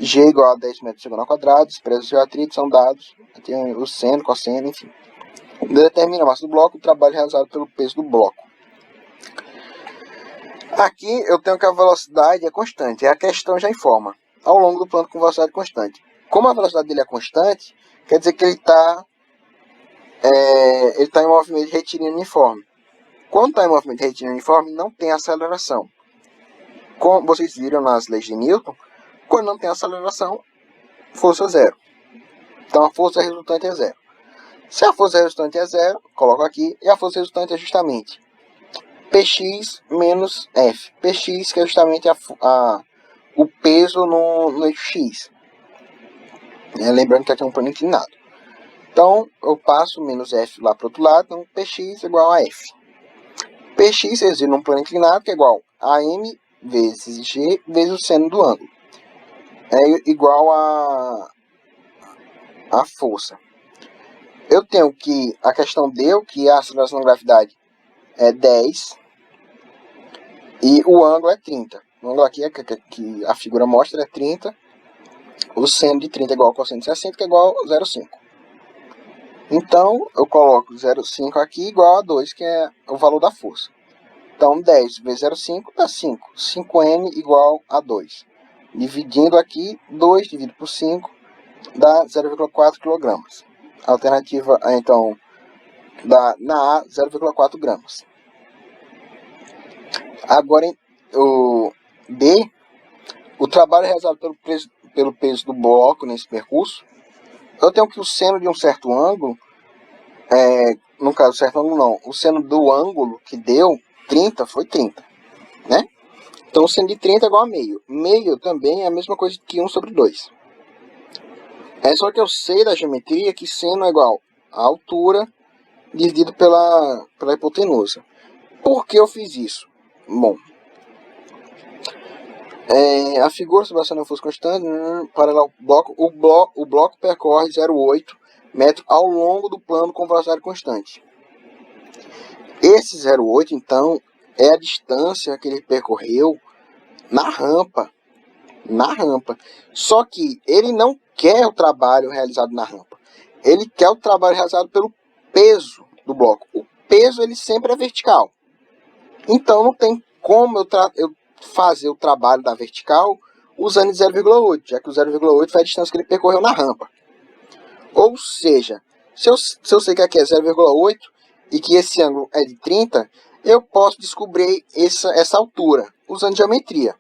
Speaker 1: G igual a 10 metros por segundo ao quadrado, expressos e atritos são dados, tem o seno, cosseno, enfim. Determina a massa do bloco, o trabalho realizado pelo peso do bloco. Aqui eu tenho que a velocidade é constante, a questão já informa, ao longo do plano com velocidade constante. Como a velocidade dele é constante, quer dizer que ele está em movimento de retilíneo uniforme. Quando está em movimento de retilíneo uniforme, não tem aceleração. Como vocês viram nas leis de Newton, quando não tem aceleração, força zero. Então a força resultante é zero. Se a força resultante é zero, coloco aqui, e a força resultante é justamente Px menos F. Px que é justamente o peso no eixo X. Lembrando que aqui é um plano inclinado. Então eu passo menos F lá para o outro lado, então Px igual a F. Px existe num plano inclinado, que é igual a M vezes G vezes o seno do ângulo. É igual a força. Eu tenho que a questão deu que a aceleração da gravidade é 10 e o ângulo é 30. O ângulo aqui que a figura mostra é 30. O seno de 30 é igual ao cosseno de 60, que é igual a 0,5. Então, eu coloco 0,5 aqui igual a 2, que é o valor da força. Então, 10 vezes 0,5 dá 5. 5m igual a 2. Dividindo aqui, 2 dividido por 5 dá 0,4 kg. A alternativa, então, dá na A 0,4 gramas. Agora, o B, o trabalho realizado pelo peso do bloco nesse percurso, eu tenho que o seno de um certo ângulo, no caso, certo ângulo não, o seno do ângulo que deu 30 foi 30, né? Então, o seno de 30 é igual a meio. Meio também é a mesma coisa que 1 sobre 2. Só que eu sei da geometria que seno é igual a altura dividido pela hipotenusa. Por que eu fiz isso? Bom, a figura sobre a ação da força constante, paralelo ao bloco, o bloco percorre 0,8 metros ao longo do plano com velocidade constante. Esse 0,8, então, é a distância que ele percorreu na rampa. Só que ele não quer o trabalho realizado na rampa. Ele quer o trabalho realizado pelo peso do bloco. O peso, ele sempre é vertical. Então, não tem como eu fazer o trabalho da vertical usando 0,8, já que o 0,8 foi a distância que ele percorreu na rampa. Ou seja, se eu sei que aqui é 0,8 e que esse ângulo é de 30, eu posso descobrir essa altura usando geometria.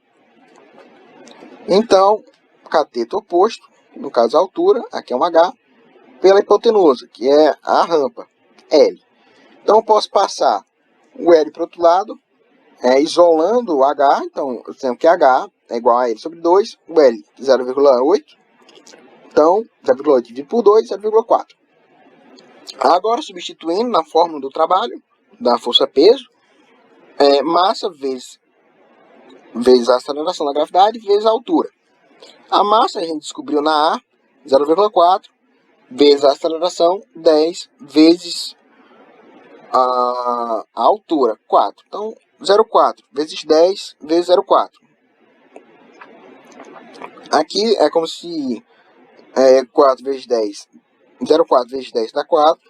Speaker 1: Então, cateto oposto, no caso a altura, aqui é um H, pela hipotenusa, que é a rampa, L. Então, eu posso passar o L para o outro lado, isolando o H. Então, eu tenho que H é igual a L sobre 2, o L 0,8, Então, 0,8 dividido por 2, 0,4. Agora, substituindo na fórmula do trabalho, da força-peso, massa vezes a aceleração da gravidade vezes a altura. A massa a gente descobriu na A, 0,4, vezes a aceleração, 10, vezes a altura, 4. Então, 0,4 vezes 10 vezes 0,4. Aqui é como se 4 vezes 10, 0,4 vezes 10 dá 4,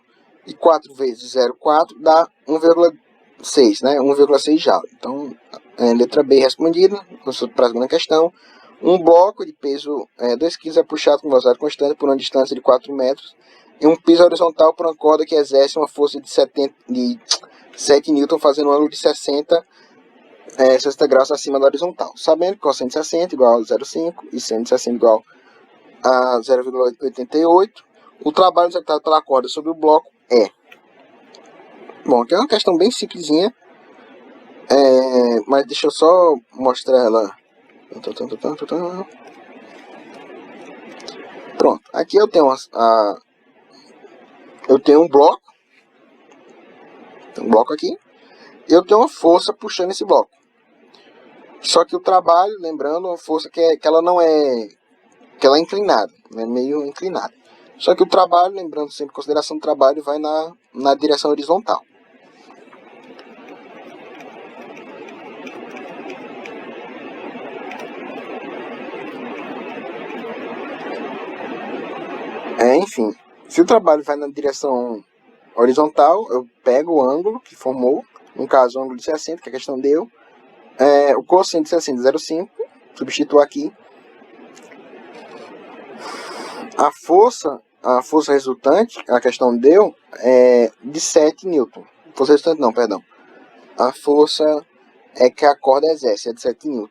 Speaker 1: e 4 vezes 0,4 dá 1,6, né? 1,6 joule. Então, letra B respondida, para a segunda questão. Um bloco de peso 2 kg é puxado com velocidade constante por uma distância de 4 metros em um piso horizontal por uma corda que exerce uma força de 7 N, fazendo um ângulo de 60 graus acima da horizontal. Sabendo que cosseno de 60 igual a 0,5 e seno de 60 igual a 0,88, o trabalho executado pela corda sobre o bloco é... Bom, aqui é uma questão bem simplesinha, mas deixa eu só mostrar ela. Pronto, aqui eu tenho um bloco, aqui, e eu tenho uma força puxando esse bloco. Só que o trabalho, lembrando, uma força que ela não é, que ela é inclinada, né, meio inclinada. Só que o trabalho, lembrando sempre, em consideração do trabalho, vai na direção horizontal. Enfim, se o trabalho vai na direção horizontal, eu pego o ângulo que formou, no caso o ângulo de 60, que a questão deu, o cosseno de 60 é 0,5, substituo aqui. A força resultante, a questão deu, é de 7 N. Força resultante não, perdão. A força que a corda exerce é de 7 N.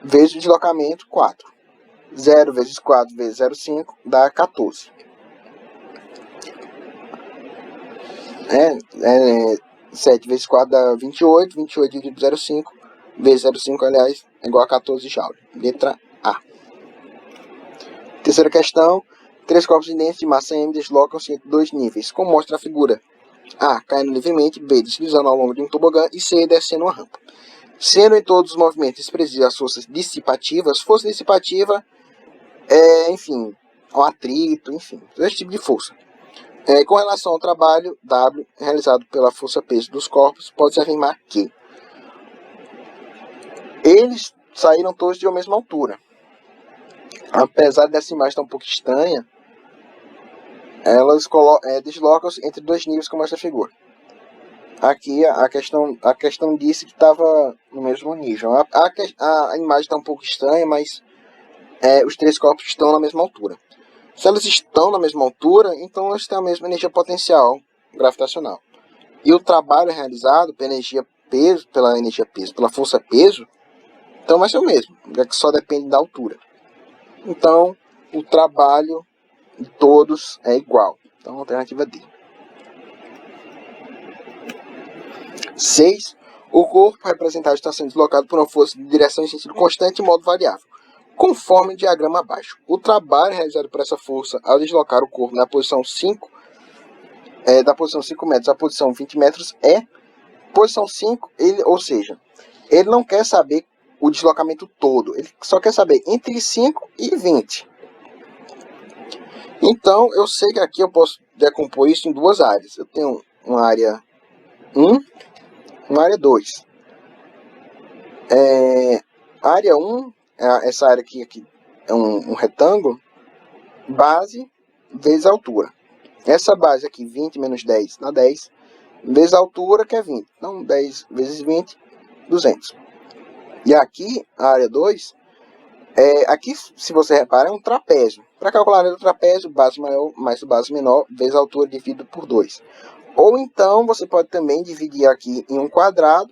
Speaker 1: Vezes o deslocamento, 4. 0 vezes 4 vezes 0,5 dá 14. 7 vezes 4 dá 28. 28 dividido por 0,5 vezes 0,5, aliás, é igual a 14 joule. Letra A. Terceira questão. 3 corpos idênticos de massa M deslocam-se entre 2 níveis, como mostra a figura. A, caindo livremente, B, deslizando ao longo de um tobogã e C, descendo uma rampa. Sendo em todos os movimentos expressivas as forças dissipativas, força dissipativa enfim, um atrito, enfim, esse tipo de força. Com relação ao trabalho W realizado pela força-peso dos corpos, pode-se afirmar que eles saíram todos de uma mesma altura. Apesar dessa imagem estar um pouco estranha, elas deslocam-se entre 2 níveis, como essa figura. Aqui a questão disse que estava no mesmo nível. A imagem está um pouco estranha, mas os 3 corpos estão na mesma altura. Se elas estão na mesma altura, então elas têm a mesma energia potencial gravitacional. E o trabalho realizado pela força-peso, então vai ser o mesmo, já que só depende da altura. Então, o trabalho de todos é igual. Então, a alternativa D. 6. O corpo representado está sendo deslocado por uma força de direção em sentido constante e modo variável, conforme o diagrama abaixo. O trabalho realizado por essa força ao deslocar o corpo da posição 5 metros à posição 20 metros posição 5, ou seja, ele não quer saber o deslocamento todo, ele só quer saber entre 5 e 20. Então, eu sei que aqui eu posso decompor isso em 2 áreas. Eu tenho uma área 1, uma área 2. A área 1, essa área aqui é um retângulo, base vezes altura. Essa base aqui, 20 menos 10 dá 10, vezes a altura, que é 20. Então, 10 vezes 20, 200. E aqui, a área 2, aqui, se você reparar, é um trapézio. Para calcular a área do trapézio, base maior mais base menor, vezes a altura dividido por 2. Ou então, você pode também dividir aqui em um quadrado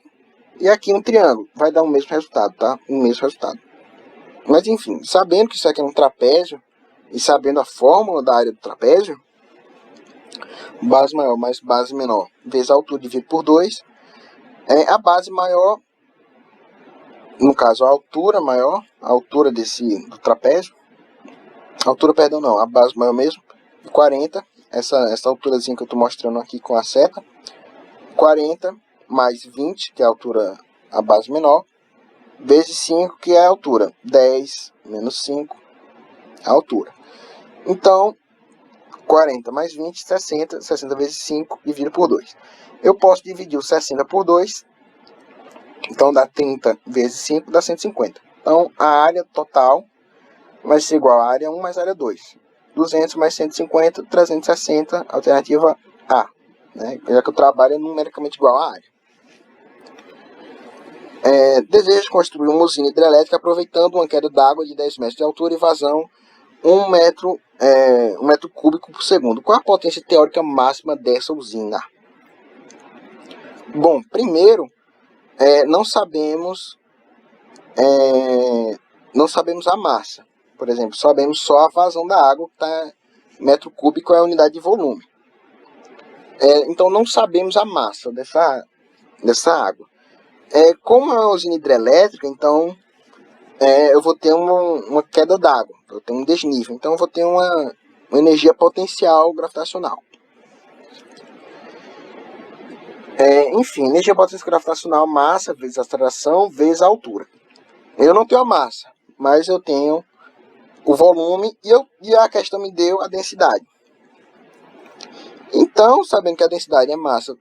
Speaker 1: e aqui um triângulo. Vai dar o mesmo resultado, tá? O mesmo resultado. Mas, enfim, sabendo que isso aqui é um trapézio e sabendo a fórmula da área do trapézio, base maior mais base menor vezes a altura dividido por 2, a base maior, no caso a altura maior, a altura do trapézio, altura, perdão, não, a base maior mesmo, 40, essa alturazinha que eu estou mostrando aqui com a seta, 40 mais 20, que é a altura, a base menor, vezes 5, que é a altura, 10 menos 5, a altura. Então, 40 mais 20, 60, 60 vezes 5, dividido por 2. Eu posso dividir o 60 por 2, então dá 30 vezes 5, dá 150. Então, a área total vai ser igual a área 1 mais área 2. 200 mais 150, 360, alternativa A. Né? Já que o trabalho é numericamente igual à área. Desejo construir uma usina hidrelétrica aproveitando uma queda d'água de 10 metros de altura e vazão 1 metro cúbico por segundo. Qual a potência teórica máxima dessa usina? Bom, primeiro, não sabemos a massa. Por exemplo, sabemos só a vazão da água, que tá, metro cúbico é a unidade de volume. Então não sabemos a massa dessa água. Como é uma usina hidrelétrica, então eu vou ter uma queda d'água, eu tenho um desnível, então eu vou ter uma energia potencial gravitacional. Enfim, energia potencial gravitacional, massa vezes aceleração vezes a altura. Eu não tenho a massa, mas eu tenho o volume e a questão me deu a densidade. Então, sabendo que a densidade é massa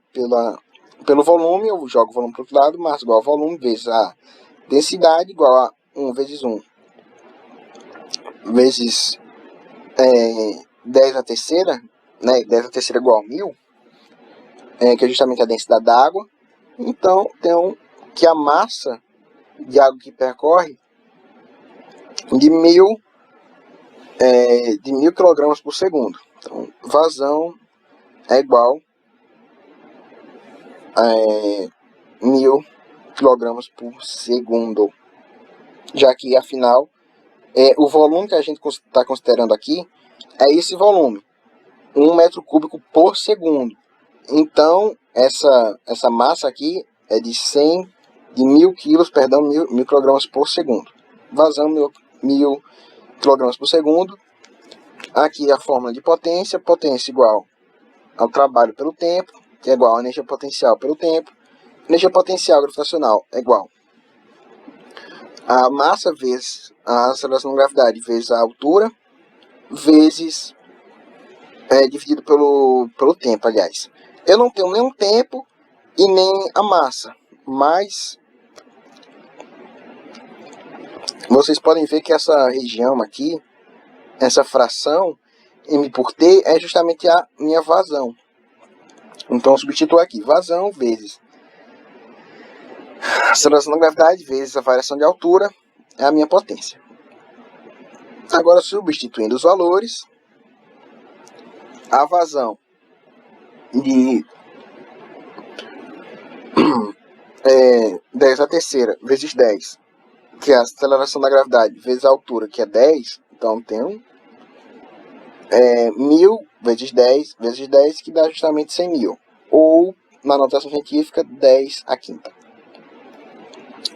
Speaker 1: pelo volume, eu jogo o volume para o outro lado, massa igual a volume vezes a densidade igual a 1 vezes 1 vezes 10 à terceira, né? 10 à terceira igual a 1000, que é justamente a densidade da água. Então, tenho que a massa de água que percorre de 1000 kg por segundo. Então, vazão é igual a 1000 kg por segundo. Já que, afinal, o volume que a gente está considerando aqui é esse volume, 1 metro cúbico por segundo. Então, essa massa aqui é de 1000 quilos, perdão, 1000 kg por segundo. Vazão 1000 kg por segundo. Aqui a fórmula de potência, potência igual ao trabalho pelo tempo, que é igual a energia potencial pelo tempo. Energia potencial gravitacional é igual a massa vezes a aceleração da gravidade vezes a altura, vezes dividido pelo tempo, aliás. Eu não tenho nem o tempo e nem a massa, mas vocês podem ver que essa região aqui, essa fração M por T é justamente a minha vazão. Então eu substituo aqui, vazão vezes a aceleração da gravidade vezes a variação de altura é a minha potência. Agora, substituindo os valores, a vazão de 10 à terceira vezes 10, que é a aceleração da gravidade, vezes a altura, que é 10, então tenho 1000 vezes 10 vezes 10, que dá justamente 100 mil. Ou, na notação científica, 10 à quinta.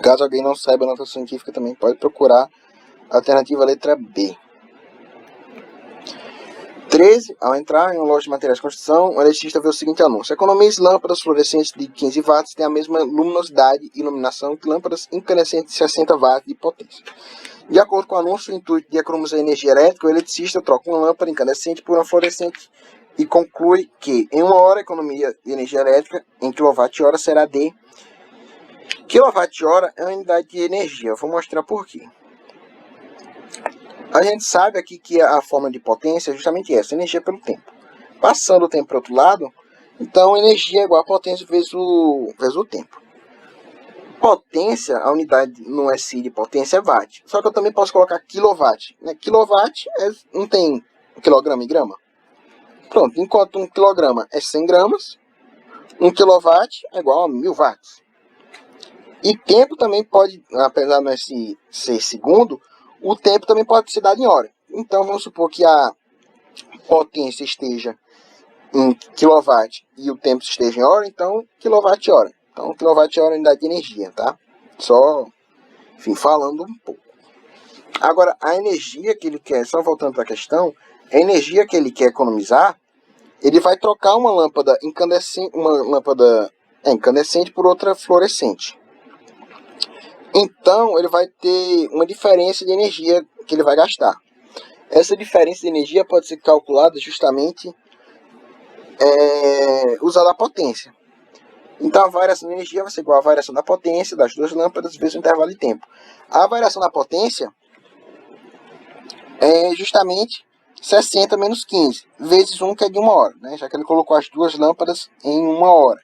Speaker 1: Caso alguém não saiba a notação científica, também pode procurar a alternativa letra B. 13. Ao entrar em uma loja de materiais de construção, o eletricista vê o seguinte anúncio: economize lâmpadas fluorescentes de 15 watts têm a mesma luminosidade e iluminação que lâmpadas incandescentes de 60 watts de potência. De acordo com o anúncio, o intuito de economizar energia elétrica, o eletricista troca uma lâmpada incandescente por uma fluorescente e conclui que, em 1 hora, a economia de energia elétrica em kWh será de... kWh é uma unidade de energia. Eu vou mostrar por quê. A gente sabe aqui que a forma de potência é justamente essa, energia pelo tempo. Passando o tempo para o outro lado, então energia é igual a potência vezes o tempo. Potência, a unidade no SI de potência é watt. Só que eu também posso colocar quilowatt. Né? Quilowatt não tem quilograma e grama? Pronto, enquanto 1 quilograma é 100 gramas, 1 kilowatt é igual a 1000 watts. E tempo também pode, apesar de SI ser segundo, o tempo também pode ser dado em hora. Então vamos supor que a potência esteja em kilowatt e o tempo esteja em hora, então quilowatt-hora. Então quilowatt-hora é unidade de energia, tá? Só, enfim, falando um pouco. Agora, a energia que ele quer, só voltando para a questão, a energia que ele quer economizar, ele vai trocar uma lâmpada incandescente por outra fluorescente. Então, ele vai ter uma diferença de energia que ele vai gastar. Essa diferença de energia pode ser calculada justamente usando a potência. Então, a variação de energia vai ser igual à variação da potência das duas lâmpadas vezes o intervalo de tempo. A variação da potência é justamente 60 menos 15, vezes 1, que é de 1 hora, né? Já que ele colocou as duas lâmpadas em 1 hora.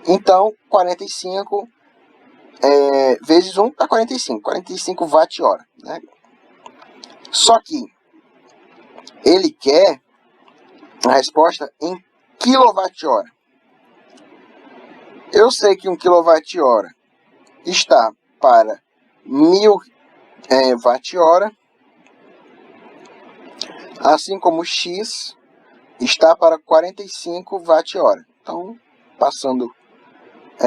Speaker 1: Então, 45 vezes 1 dá 45 watt-hora, né? Só que ele quer a resposta em quilowatt-hora. Eu sei que 1 kWh está para 1000 watt-hora, assim como X está para 45 watt-hora. Então,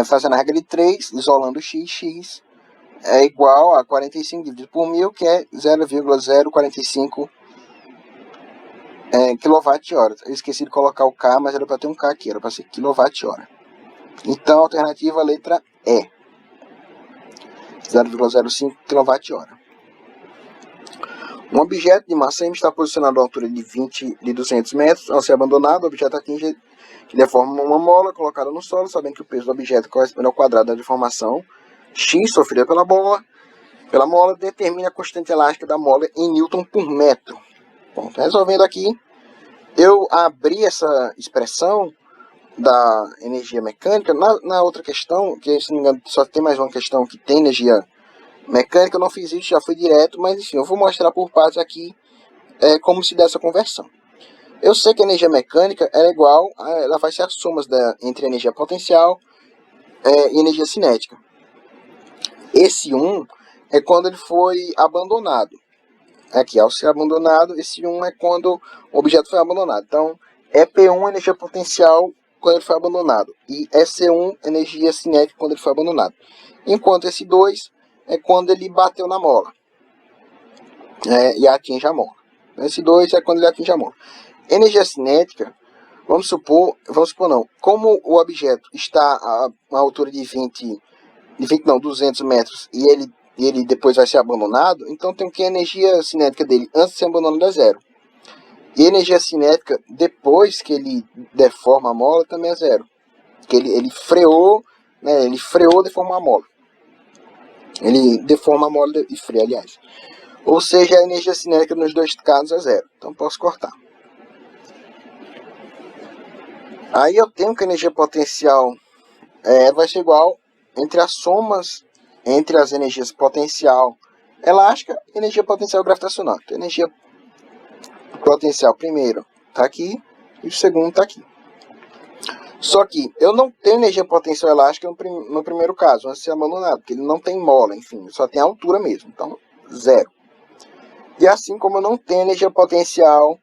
Speaker 1: fazendo a regra de 3, isolando X é igual a 45 dividido por 1000, que é 0,045 kWh. Eu esqueci de colocar o K, mas era para ter um K aqui, era para ser kWh. Então, a alternativa, a letra E. 0,05 kWh. Um objeto de massa m está posicionado a uma altura de 200 metros. Ao ser abandonado, o objeto atinge que deforma uma mola colocada no solo, sabendo que o peso do objeto corresponde ao quadrado da deformação x sofrida pela mola, determina a constante elástica da mola em Newton por metro. Bom, resolvendo aqui, eu abri essa expressão da energia mecânica. Na outra questão, que se não me engano só tem mais uma questão que tem energia mecânica, eu não fiz isso, já fui direto, mas enfim, eu vou mostrar por partes aqui como se dá essa conversão. Eu sei que a energia mecânica é igual, ela vai ser as somas entre energia potencial e energia cinética. Esse 1 é quando ele foi abandonado. Aqui, ao ser abandonado, esse 1 é quando o objeto foi abandonado. Então, EP1 energia potencial quando ele foi abandonado, e EC1 energia cinética quando ele foi abandonado. Enquanto esse 2 é quando ele bateu na mola e atinge a mola. Esse 2 é quando ele atinge a mola. Energia cinética, vamos supor não, como o objeto está a uma altura de 200 metros e ele depois vai ser abandonado, então tem que a energia cinética dele antes de ser abandonado é 0. E a energia cinética depois que ele deforma a mola também é 0. Que ele freou, né, deformou a mola. Ele deforma a mola e freia, aliás. Ou seja, a energia cinética nos dois casos é 0. Então posso cortar. Aí eu tenho que a energia potencial vai ser igual entre as somas entre as energias potencial elástica e energia potencial gravitacional. Então, energia potencial primeiro está aqui e o segundo está aqui. Só que eu não tenho energia potencial elástica no primeiro caso, antes de ser abandonado, porque ele não tem mola, enfim, só tem altura mesmo, então 0. E assim como eu não tenho energia potencial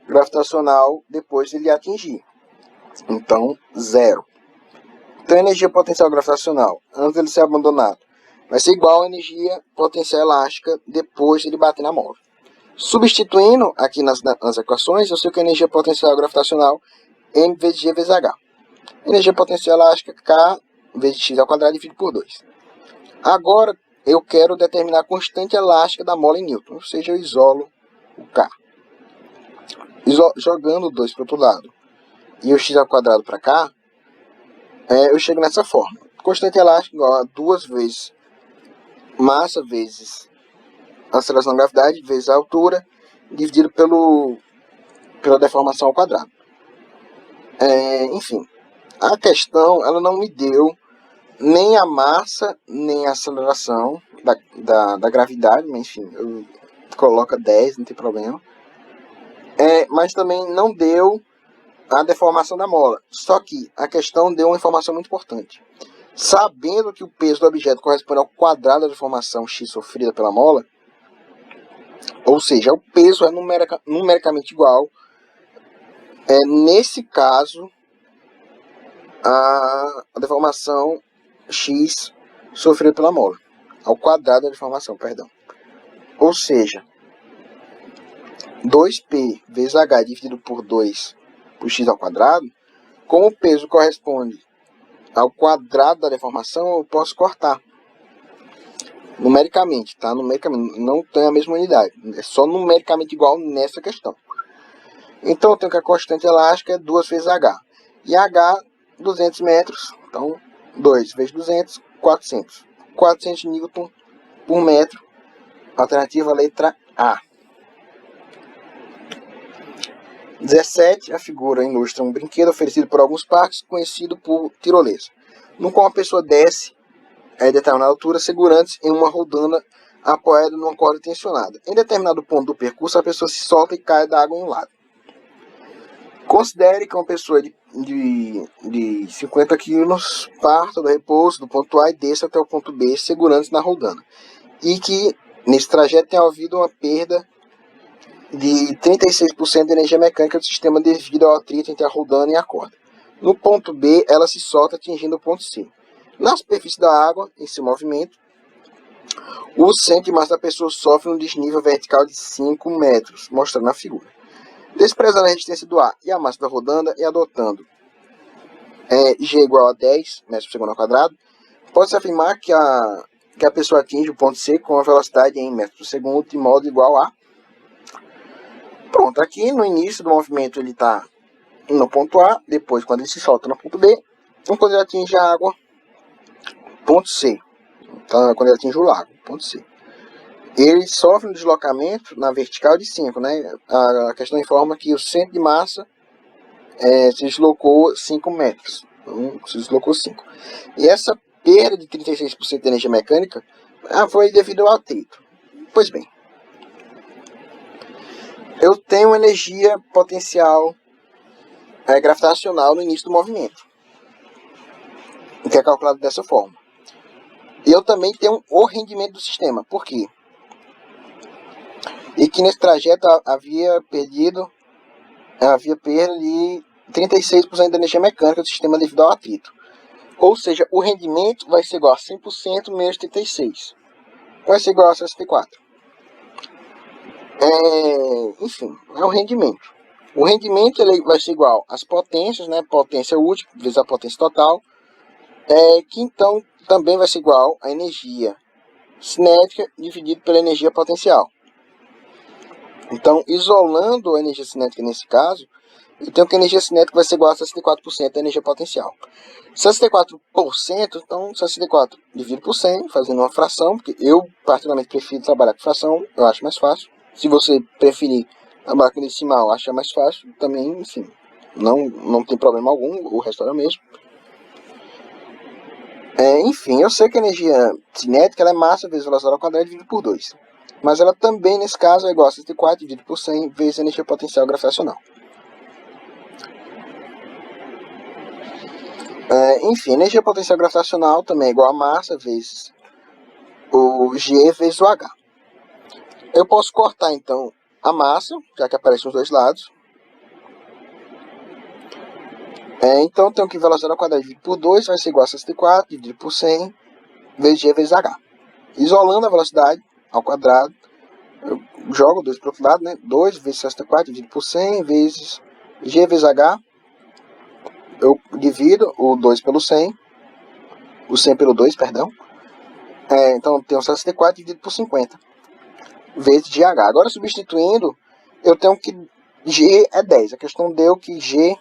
Speaker 1: gravitacional depois de ele atingir, então 0. Então, a energia potencial gravitacional, antes de ele ser abandonado, vai ser igual a energia potencial elástica depois de ele bater na mola. Substituindo aqui nas equações, eu sei que a energia potencial gravitacional é m vezes g vezes h. Energia potencial elástica, K vezes x ao quadrado dividido por 2. Agora, eu quero determinar a constante elástica da mola em Newton, ou seja, eu isolo o K. Jogando 2 para o outro lado e o x ao quadrado para cá, eu chego nessa forma. Constante elástica igual a 2 vezes massa vezes a aceleração da gravidade vezes a altura, dividido pela deformação ao quadrado. Enfim, a questão ela não me deu nem a massa, nem a aceleração da gravidade, mas enfim, eu coloco 10, não tem problema. Mas também não deu a deformação da mola. Só que a questão deu uma informação muito importante. Sabendo que o peso do objeto corresponde ao quadrado da deformação x sofrida pela mola, ou seja, o peso é numericamente igual, nesse caso, a deformação x sofrida pela mola, ao quadrado da deformação, perdão. Ou seja, 2P vezes H dividido por 2 por x ao quadrado, como o peso corresponde ao quadrado da deformação, eu posso cortar numericamente, tá? Numericamente, não tem a mesma unidade, é só numericamente igual nessa questão. Então eu tenho que a constante elástica é 2 vezes H, e H 200 metros, então 2 vezes 200, 400. 400 newton por metro, alternativa letra A. 17. A figura ilustra um brinquedo oferecido por alguns parques, conhecido por tirolesa, no qual uma pessoa desce a determinada altura, segurando-se em uma rodana apoiada numa corda tensionada. Em determinado ponto do percurso, a pessoa se solta e cai da água em um lado. Considere que uma pessoa de 50 quilos parta do repouso do ponto A e desça até o ponto B, segurando-se na rodana, e que nesse trajeto tenha havido uma perda de 36% de energia mecânica do sistema devido ao atrito entre a rodana e a corda. No ponto B, ela se solta atingindo o ponto C. Na superfície da água, em seu movimento, o centro de massa da pessoa sofre um desnível vertical de 5 metros, mostrando na figura. Desprezando a resistência do ar e a massa da rodana e adotando G igual a 10 metros por segundo ao quadrado, pode-se afirmar que a pessoa atinge o ponto C com a velocidade em metros por segundo de modo igual a... Pronto, aqui no início do movimento ele está no ponto A, depois quando ele se solta no ponto B, e quando ele atinge a água, ponto C, então, quando ele atinge o lago, ponto C. Ele sofre um deslocamento na vertical de 5, né? A questão informa que o centro de massa se deslocou 5 metros, então se deslocou 5. E essa perda de 36% de energia mecânica foi devido ao atrito. Pois bem, eu tenho energia potencial gravitacional no início do movimento, que é calculado dessa forma. E eu também tenho o rendimento do sistema. Por quê? E que nesse trajeto havia perda de 36% da energia mecânica do sistema devido ao atrito. Ou seja, o rendimento vai ser igual a 100% menos 36. Vai ser igual a 64. Enfim, é o rendimento. O rendimento ele vai ser igual às potências, né? Potência útil vezes a potência total. Que então também vai ser igual à energia cinética dividido pela energia potencial. Então, isolando a energia cinética nesse caso, eu tenho que a energia cinética vai ser igual a 64% da energia potencial. 64%, então 64 dividido por 100, fazendo uma fração, porque eu particularmente prefiro trabalhar com fração, eu acho mais fácil. Se você preferir trabalhar com decimal, acha mais fácil, também, enfim, não tem problema algum, o resto é o mesmo. Enfim, eu sei que a energia cinética ela é massa vezes velocidade ao quadrado dividido por 2. Mas ela também, nesse caso, é igual a 64 dividido por 100 vezes a energia potencial gravitacional. Enfim, a energia potencial gravitacional também é igual a massa vezes o G vezes o H. Eu posso cortar, então, a massa, já que aparece nos dois lados. Então, eu tenho que velocidade ao quadrado dividido por 2 vai ser igual a 64 dividido por 100 vezes G vezes H. Isolando a velocidade ao quadrado, eu jogo 2 para o outro lado, né? 2 vezes 64 dividido por 100 vezes G vezes H. Eu divido o 2 pelo 100, o 100 pelo 2, perdão. Então eu tenho 64 dividido por 50 vezes GH. Agora substituindo, eu tenho que G é 10. A questão deu que G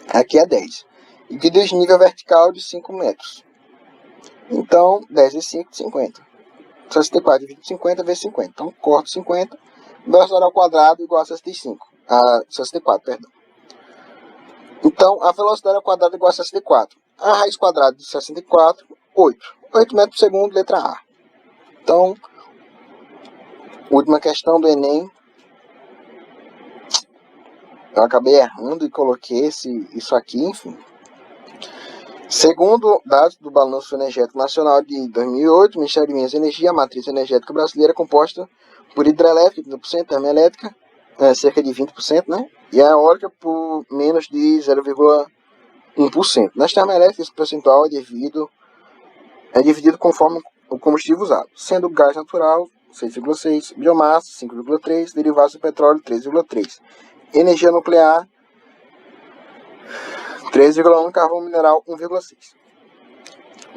Speaker 1: aqui é 10. E que desnível vertical de 5 metros. Então 10 vezes 5, 50. 64 dividido por 50 vezes 50. Então corto 50. Velocidade ao quadrado igual a 65. A 64, perdão. Então, a velocidade ao quadrado é igual a 64. A raiz quadrada de 64, 8. 8 metros por segundo, letra A. Então, última questão do Enem. Eu acabei errando e coloquei isso aqui, enfim. Segundo dados do Balanço Energético Nacional de 2008, o Ministério de Minas e Energia, a matriz energética brasileira é composta por hidrelétrica, 30%, termoelétrica, cerca de 20%, né? E a eólica por menos de 0,1%. Nas termoelétricas, esse percentual é dividido conforme o combustível usado, sendo o gás natural 6,6, biomassa, 5,3, derivados do petróleo, 3,3, energia nuclear, 3,1, carvão mineral, 1,6.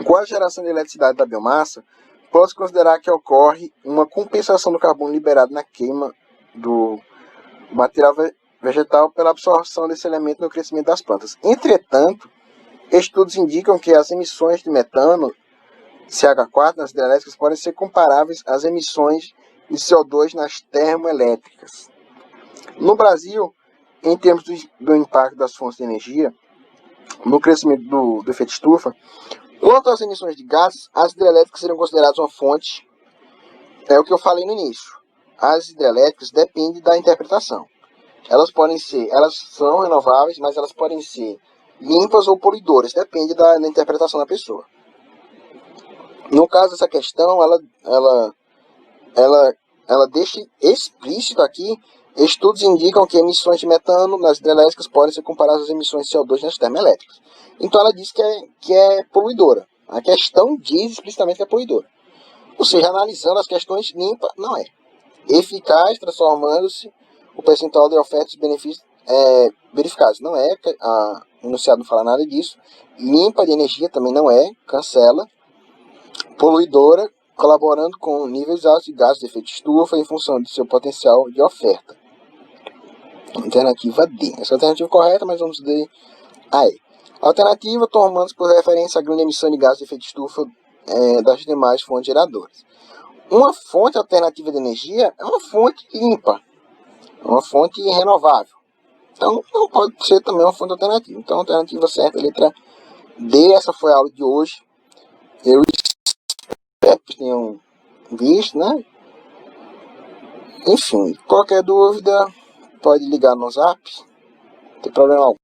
Speaker 1: Com a geração de eletricidade da biomassa, pode-se considerar que ocorre uma compensação do carbono liberado na queima do material vegetal pela absorção desse elemento no crescimento das plantas. Entretanto, estudos indicam que as emissões de metano, CH4, nas hidrelétricas podem ser comparáveis às emissões de CO2 nas termoelétricas. No Brasil, em termos do impacto das fontes de energia, no crescimento do efeito estufa, quanto às emissões de gases, as hidrelétricas seriam consideradas uma fonte, é o que eu falei no início. As hidrelétricas dependem da interpretação. Elas são renováveis, mas elas podem ser limpas ou poluidoras, depende da interpretação da pessoa. No caso dessa questão, ela deixa explícito aqui: estudos indicam que emissões de metano nas hidrelétricas podem ser comparadas às emissões de CO2 nas termoelétricas. Então ela diz que é poluidora. A questão diz explicitamente que é poluidora. Ou seja, analisando as questões, limpa não é. Eficaz, transformando-se o percentual de ofertas e benefícios verificados. Não é, o enunciado não fala nada disso. Limpa de energia também não é, cancela. Poluidora, colaborando com níveis altos de gases de efeito estufa em função do seu potencial de oferta. Alternativa D. Essa é a alternativa correta, mas vamos ler a E. Alternativa, tomando por referência a grande emissão de gases de efeito estufa das demais fontes geradoras. Uma fonte alternativa de energia é uma fonte limpa, uma fonte renovável. Então, não pode ser também uma fonte alternativa. Então, a alternativa certa, letra D. Essa foi a aula de hoje. Eu espero que tenham visto, né? Enfim, qualquer dúvida, pode ligar no Zap. Não tem problema algum.